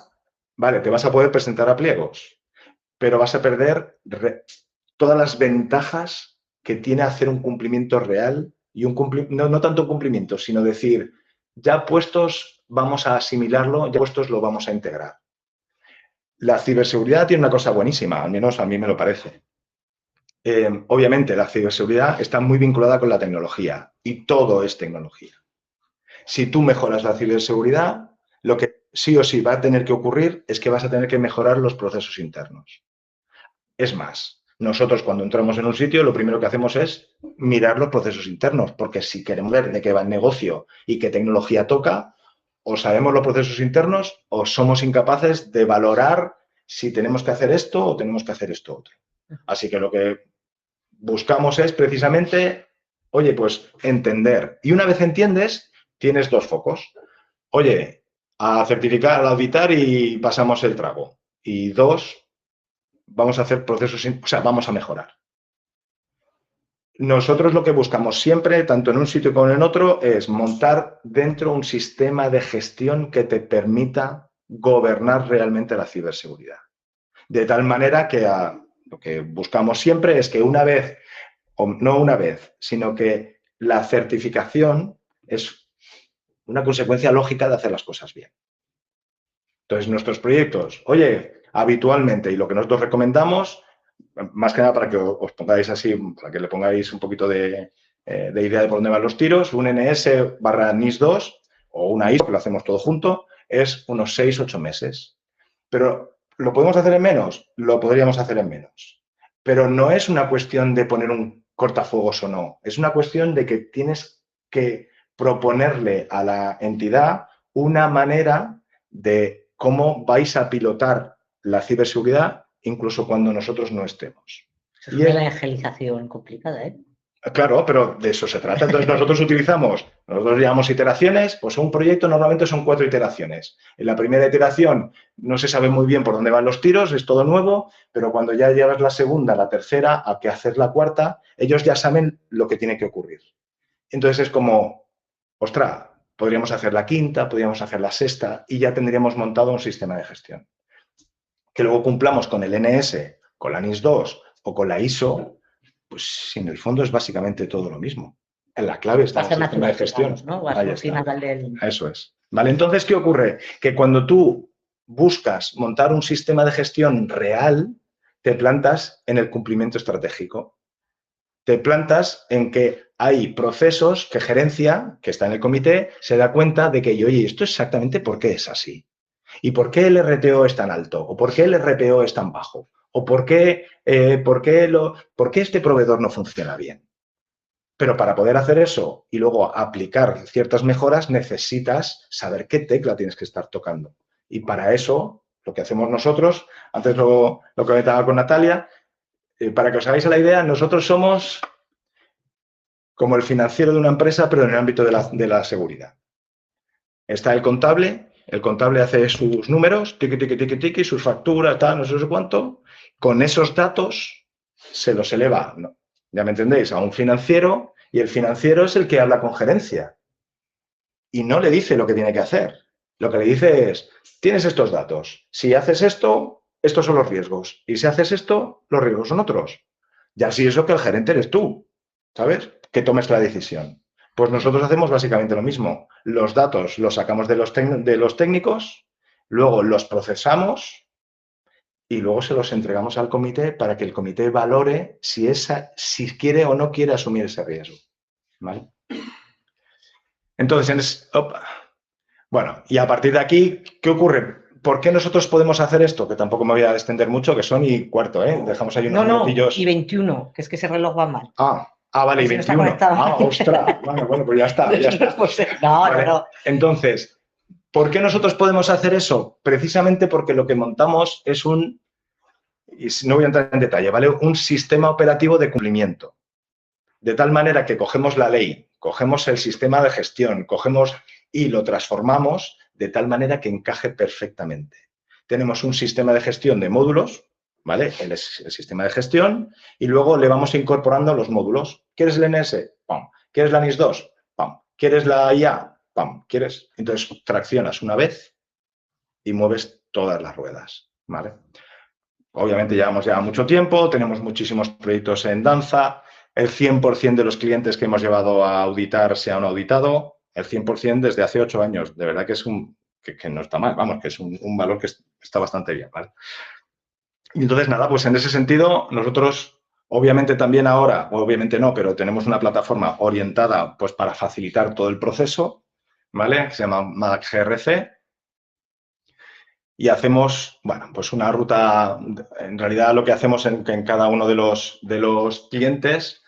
vale, te vas a poder presentar a pliegos, pero vas a perder todas las ventajas que tiene hacer un cumplimiento real y no tanto un cumplimiento, sino decir, ya puestos vamos a asimilarlo, ya puestos lo vamos a integrar. La ciberseguridad tiene una cosa buenísima, al menos a mí me lo parece. Obviamente, la ciberseguridad está muy vinculada con la tecnología y todo es tecnología. Si tú mejoras la ciberseguridad, lo que sí o sí va a tener que ocurrir es que vas a tener que mejorar los procesos internos. Es más, nosotros cuando entramos en un sitio lo primero que hacemos es mirar los procesos internos, porque si queremos ver de qué va el negocio y qué tecnología toca, o sabemos los procesos internos o somos incapaces de valorar si tenemos que hacer esto o tenemos que hacer esto otro. Así que lo que buscamos es precisamente, oye, pues entender. Y una vez entiendes, tienes 2 focos. Oye, a certificar, a auditar y pasamos el trago. Y 2, vamos a hacer procesos, o sea, vamos a mejorar. Nosotros lo que buscamos siempre, tanto en un sitio como en otro, es montar dentro un sistema de gestión que te permita gobernar realmente la ciberseguridad. De tal manera que lo que buscamos siempre es que una vez, o no una vez, sino que la certificación es una consecuencia lógica de hacer las cosas bien. Entonces, nuestros proyectos, oye, habitualmente, y lo que nosotros recomendamos, más que nada para que os pongáis así, para que le pongáis un poquito de idea de por dónde van los tiros, un NS/NIS 2 o una ISO, que lo hacemos todo junto, es unos 6-8 meses. Pero, ¿lo podemos hacer en menos? Lo podríamos hacer en menos. Pero no es una cuestión de poner un cortafuegos o no. Es una cuestión de que tienes que proponerle a la entidad una manera de cómo vais a pilotar la ciberseguridad incluso cuando nosotros no estemos. Es una evangelización complicada, ¿eh? Claro, pero de eso se trata. Entonces nosotros llamamos iteraciones, pues un proyecto normalmente son 4 iteraciones. En la primera iteración no se sabe muy bien por dónde van los tiros, es todo nuevo, pero cuando ya llevas la segunda, la tercera, a que hacer la cuarta, ellos ya saben lo que tiene que ocurrir. Entonces es como, ostras, podríamos hacer la quinta, podríamos hacer la sexta y ya tendríamos montado un sistema de gestión. Que luego cumplamos con el NS, con la NIS 2 o con la ISO, pues en el fondo es básicamente todo lo mismo. En la clave está el sistema de gestión. ¿No? Ahí está. Eso es. Vale, entonces, ¿qué ocurre? Que cuando tú buscas montar un sistema de gestión real, te plantas en el cumplimiento estratégico. Te plantas en que hay procesos que gerencia, que está en el comité, se da cuenta de que, oye, ¿esto exactamente por qué es así? ¿Y por qué el RTO es tan alto? ¿O por qué el RPO es tan bajo? ¿O por qué este proveedor no funciona bien? Pero para poder hacer eso y luego aplicar ciertas mejoras, necesitas saber qué tecla tienes que estar tocando. Y para eso, lo que hacemos nosotros, antes lo comentaba con Natalia, para que os hagáis la idea, nosotros somos como el financiero de una empresa, pero en el ámbito de la seguridad. Está el contable hace sus números, tiqui, sus facturas, tal, no sé cuánto. Con esos datos se los eleva, ¿no? Ya me entendéis, a un financiero, y el financiero es el que habla con gerencia. Y no le dice lo que tiene que hacer. Lo que le dice es, tienes estos datos. Si haces esto, estos son los riesgos. Y si haces esto, los riesgos son otros. Y así es lo que el gerente eres tú, ¿sabes? Que tomes la decisión. Pues nosotros hacemos básicamente lo mismo. Los datos los sacamos de los técnicos, luego los procesamos y luego se los entregamos al comité para que el comité valore si quiere o no quiere asumir ese riesgo, ¿vale? Entonces, bueno, y a partir de aquí, ¿qué ocurre? ¿Por qué nosotros podemos hacer esto? Que tampoco me voy a extender mucho, que son y cuarto, ¿eh? Dejamos ahí unos minutillos. Y 21, que es que ese reloj va mal. Vale, y 21. Ostras. Bueno, pues ya está. No, vale. no. Entonces, ¿por qué nosotros podemos hacer eso? Precisamente porque lo que montamos es y no voy a entrar en detalle, ¿vale? Un sistema operativo de cumplimiento. De tal manera que cogemos la ley, cogemos el sistema de gestión, y lo transformamos de tal manera que encaje perfectamente. Tenemos un sistema de gestión de módulos, ¿vale? El sistema de gestión, y luego le vamos incorporando los módulos. ¿Quieres el NS? ¡Pam! ¿Quieres la NIS 2? ¡Pam! ¿Quieres la IA? ¡Pam! ¿Quieres? Entonces traccionas una vez y mueves todas las ruedas, ¿vale? Obviamente llevamos ya mucho tiempo, tenemos muchísimos proyectos en danza, el 100% de los clientes que hemos llevado a auditar se han auditado, el 100% desde hace 8 años. De verdad que es que no está mal, vamos, que es un valor que está bastante bien, ¿vale? Y entonces, nada, pues en ese sentido, nosotros, obviamente también ahora, obviamente no, pero tenemos una plataforma orientada pues para facilitar todo el proceso, ¿vale? Que se llama MAC-GRC. Y hacemos, bueno, pues una ruta, en realidad lo que hacemos en cada uno de los clientes,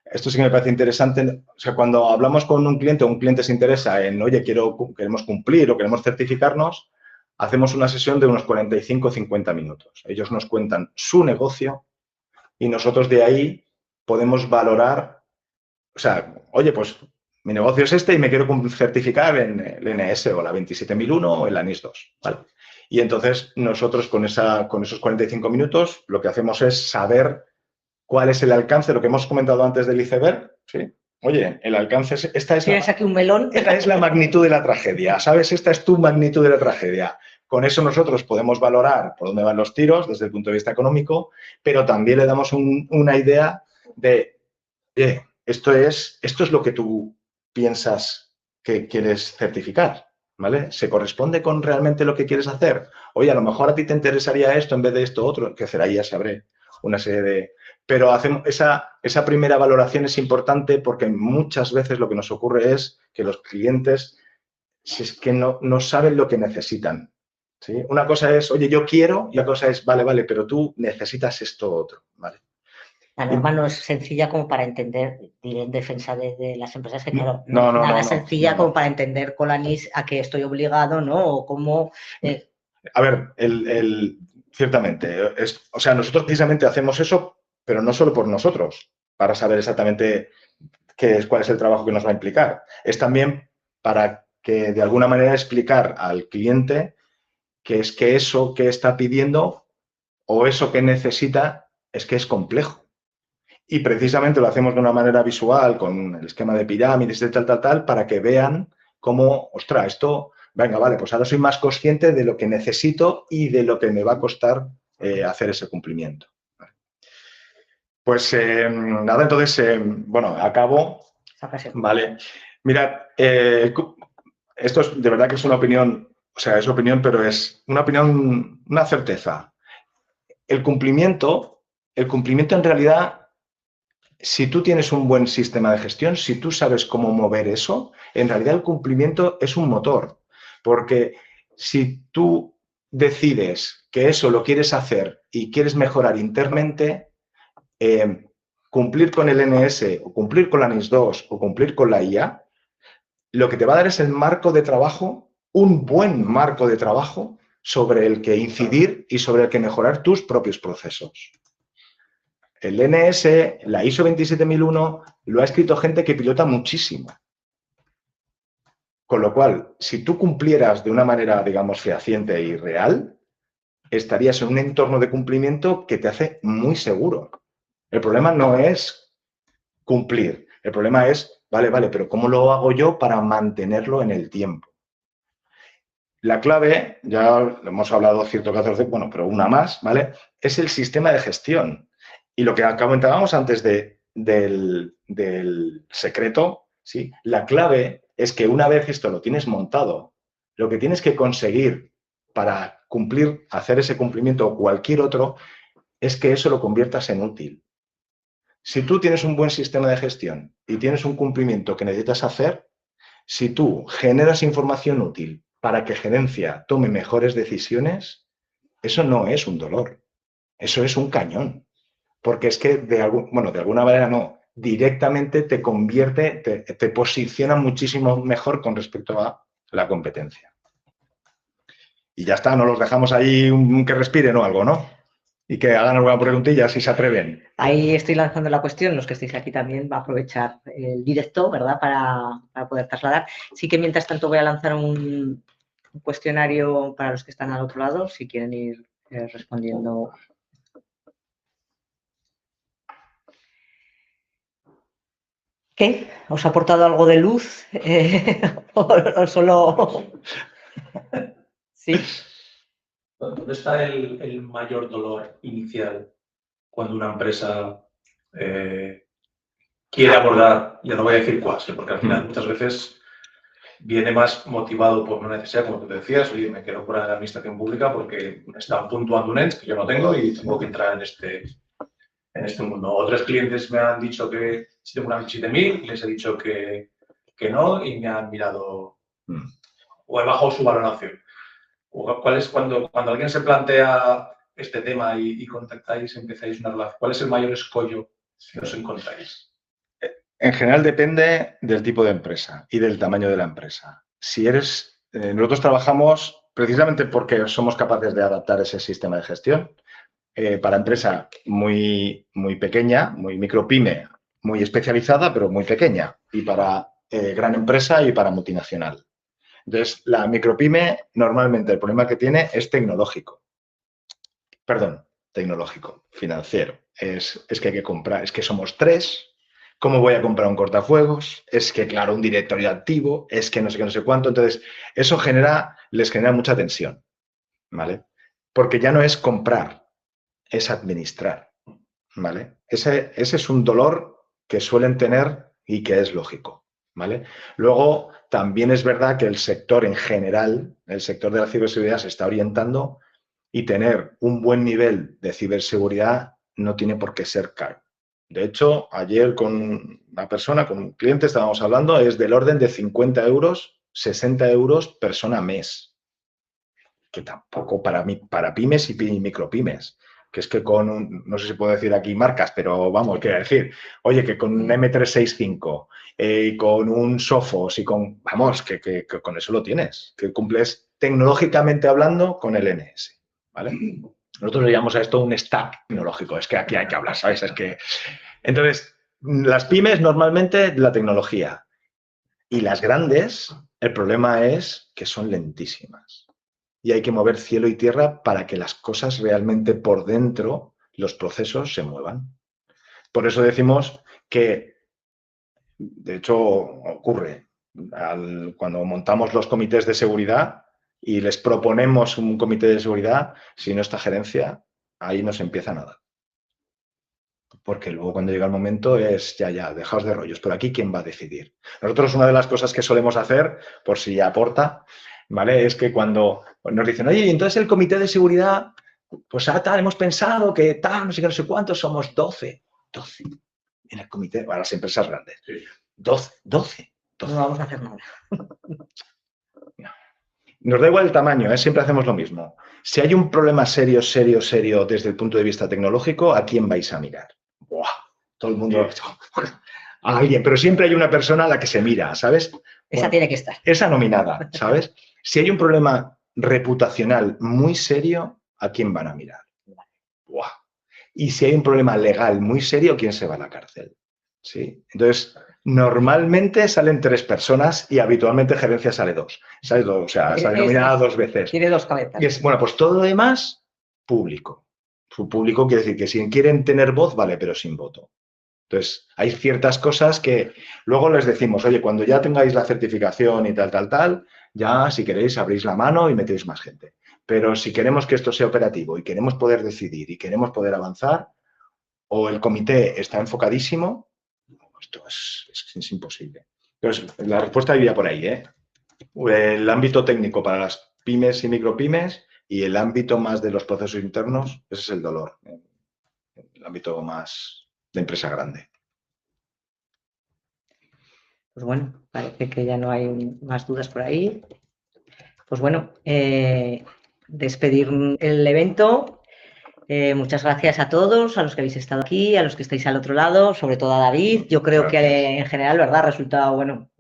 esto sí que me parece interesante, o sea, cuando hablamos con un cliente o un cliente se interesa en, oye, queremos cumplir o queremos certificarnos, hacemos una sesión de unos 45 o 50 minutos. Ellos nos cuentan su negocio y nosotros de ahí podemos valorar, o sea, oye, pues mi negocio es este y me quiero certificar en el NS o la 27001 o en la NIS 2, ¿vale? Y entonces nosotros con esos 45 minutos lo que hacemos es saber cuál es el alcance, lo que hemos comentado antes del iceberg, ¿sí? Oye, el alcance ¿Tienes aquí un melón? Esta es la magnitud de la tragedia, ¿sabes? Esta es tu magnitud de la tragedia. Con eso nosotros podemos valorar por dónde van los tiros desde el punto de vista económico, pero también le damos una idea de, oye, esto es lo que tú piensas que quieres certificar, ¿vale? ¿Se corresponde con realmente lo que quieres hacer? Oye, a lo mejor a ti te interesaría esto en vez de esto otro, que será ya se abre una serie de... Pero hacemos esa primera valoración es importante porque muchas veces lo que nos ocurre es que los clientes si es que no saben lo que necesitan, ¿sí? Una cosa es, oye, yo quiero, y la cosa es, vale, pero tú necesitas esto otro, ¿vale? La norma no es sencilla como para entender, diré en defensa de las empresas, que claro, no, sencilla como para entender con la NIS a qué estoy obligado, ¿no? O cómo... A ver, ciertamente, o sea, nosotros precisamente hacemos eso, pero no solo por nosotros, para saber exactamente cuál es el trabajo que nos va a implicar. Es también para que de alguna manera explicar al cliente que es que eso que está pidiendo o eso que necesita es que es complejo. Y precisamente lo hacemos de una manera visual, con el esquema de pirámides, de tal, para que vean cómo, ostras, esto, venga, vale, pues ahora soy más consciente de lo que necesito y de lo que me va a costar hacer ese cumplimiento. Pues nada, entonces, bueno, acabo. Vale. Mirad, esto es de verdad que es una opinión, o sea, es opinión, pero es una opinión, una certeza. El cumplimiento en realidad, si tú tienes un buen sistema de gestión, si tú sabes cómo mover eso, en realidad el cumplimiento es un motor. Porque si tú decides que eso lo quieres hacer y quieres mejorar internamente, cumplir con el NS o cumplir con la NIS 2 o cumplir con la IA, lo que te va a dar es el marco de trabajo, un buen marco de trabajo sobre el que incidir y sobre el que mejorar tus propios procesos. El NS, la ISO 27001, lo ha escrito gente que pilota muchísimo. Con lo cual, si tú cumplieras de una manera, digamos, fehaciente y real, estarías en un entorno de cumplimiento que te hace muy seguro. El problema no es cumplir, el problema es, vale, pero ¿cómo lo hago yo para mantenerlo en el tiempo? La clave, ya lo hemos hablado cierto 14, bueno, pero una más, ¿vale? Es el sistema de gestión. Y lo que comentábamos antes del secreto, ¿sí? La clave es que una vez esto lo tienes montado, lo que tienes que conseguir para cumplir, hacer ese cumplimiento o cualquier otro, es que eso lo conviertas en útil. Si tú tienes un buen sistema de gestión y tienes un cumplimiento que necesitas hacer, si tú generas información útil para que gerencia tome mejores decisiones, eso no es un dolor, eso es un cañón. Porque es que de alguna manera no, directamente te convierte, te posiciona muchísimo mejor con respecto a la competencia. Y ya está, no los dejamos ahí que respiren o algo, ¿no? Y que hagan alguna preguntilla si se atreven. Ahí estoy lanzando la cuestión, los que estéis aquí también va a aprovechar el directo, ¿verdad? Para poder trasladar. Sí que mientras tanto voy a lanzar un cuestionario para los que están al otro lado, si quieren ir respondiendo. ¿Qué? ¿Os ha aportado algo de luz? ¿O solo...? ¿Sí? ¿Dónde está el mayor dolor inicial cuando una empresa quiere abordar, ya no voy a decir cuál, porque al final muchas veces viene más motivado por una necesidad, como tú decías, oye, me quiero fuera de la administración pública porque están puntuando un ENS que yo no tengo y tengo que entrar en este mundo. Otros clientes me han dicho que si tengo una ficha de 1000, les he dicho que no y me han mirado o he bajado su valoración. ¿Cuál es cuando alguien se plantea este tema y contactáis, empezáis una relación? ¿Cuál es el mayor escollo que os encontráis? En general depende del tipo de empresa y del tamaño de la empresa. Nosotros trabajamos precisamente porque somos capaces de adaptar ese sistema de gestión para empresa muy, muy pequeña, muy micropyme, muy especializada, pero muy pequeña, y para gran empresa y para multinacional. Entonces, la micropyme normalmente el problema que tiene es tecnológico. Perdón, tecnológico, financiero. Es que hay que comprar, es que somos 3. ¿Cómo voy a comprar un cortafuegos? Es que, claro, un directorio activo, es que no sé qué, no sé cuánto. Entonces, eso les genera mucha tensión, ¿vale? Porque ya no es comprar, es administrar, ¿vale? Ese es un dolor que suelen tener y que es lógico, ¿vale? Luego, también es verdad que el sector en general, el sector de la ciberseguridad se está orientando y tener un buen nivel de ciberseguridad no tiene por qué ser caro. De hecho, ayer con una persona, con un cliente, estábamos hablando, es del orden de 50 euros, 60 euros persona mes. Que tampoco para pymes y micropymes. Que es que no sé si puedo decir aquí marcas, pero vamos, quiero decir, oye, que con un M365 y con un Sophos y vamos, que con eso lo tienes, que cumples tecnológicamente hablando con el NS, ¿vale? Nosotros le llamamos a esto un stack tecnológico, es que aquí hay que hablar, ¿sabes? Entonces, las pymes normalmente la tecnología y las grandes, el problema es que son lentísimas. Y hay que mover cielo y tierra para que las cosas realmente por dentro, los procesos se muevan. Por eso decimos que, de hecho, ocurre cuando montamos los comités de seguridad y les proponemos un comité de seguridad, si no está gerencia, ahí nos empieza nada. Porque luego cuando llega el momento es, ya, dejaos de rollos, pero aquí ¿quién va a decidir? Nosotros una de las cosas que solemos hacer, por si aporta, ¿vale? Es que cuando nos dicen, oye, entonces el comité de seguridad, pues tal, hemos pensado que tal, no sé qué, no sé cuántos, somos 12 en el comité, para las empresas grandes. 12. No vamos a hacer nada. Nos da igual el tamaño, siempre hacemos lo mismo. Si hay un problema serio desde el punto de vista tecnológico, ¿a quién vais a mirar? ¡Buah! Todo el mundo... A alguien, pero siempre hay una persona a la que se mira, ¿sabes? Esa tiene que estar. Esa nominada, ¿sabes? Si hay un problema reputacional muy serio, ¿a quién van a mirar? ¡Buah! Y si hay un problema legal muy serio, ¿quién se va a la cárcel? ¿Sí? Entonces, normalmente salen 3 personas y habitualmente gerencia sale 2. ¿Sabes? O sea, sale nominada 2 veces. Tiene 2 cabezas. Y bueno, pues todo lo demás, público. Su público quiere decir que si quieren tener voz, vale, pero sin voto. Entonces, hay ciertas cosas que luego les decimos, oye, cuando ya tengáis la certificación y tal, ya si queréis abrís la mano y metéis más gente. Pero si queremos que esto sea operativo y queremos poder decidir y queremos poder avanzar, o el comité está enfocadísimo, esto es imposible. Entonces, la respuesta iría por ahí, ¿eh? El ámbito técnico para las pymes y micropymes Y el ámbito más de los procesos internos, ese es el dolor. El ámbito más de empresa grande. Pues bueno, parece que ya no hay más dudas por ahí. Pues bueno, despedir el evento. Muchas gracias a todos, a los que habéis estado aquí, a los que estáis al otro lado, sobre todo a David. Yo creo que en general, ¿verdad? Ha resultado, bueno,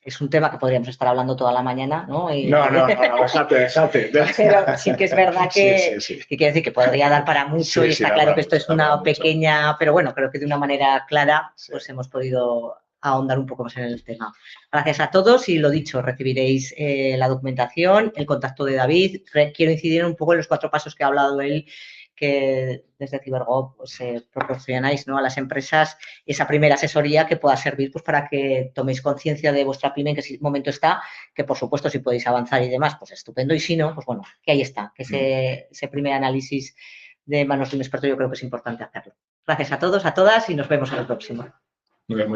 es un tema que podríamos estar hablando toda la mañana, ¿no? No, déjate. Pero sí que es verdad que, que quiere decir que podría dar para mucho, y está claro que esto es una pequeña, pero bueno, creo que de una manera clara pues hemos podido ahondar un poco más en el tema. Gracias a todos y lo dicho, recibiréis la documentación, el contacto de David. Quiero incidir un poco en los 4 pasos que ha hablado él, que desde CiberGov pues, proporcionáis, ¿no?, a las empresas esa primera asesoría que pueda servir pues, para que toméis conciencia de vuestra pyme, en qué momento está, que por supuesto si podéis avanzar y demás, pues estupendo, y si no, pues bueno, que ahí está, que ese primer análisis de manos de un experto yo creo que es importante hacerlo. Gracias a todos, a todas y nos vemos en el próximo.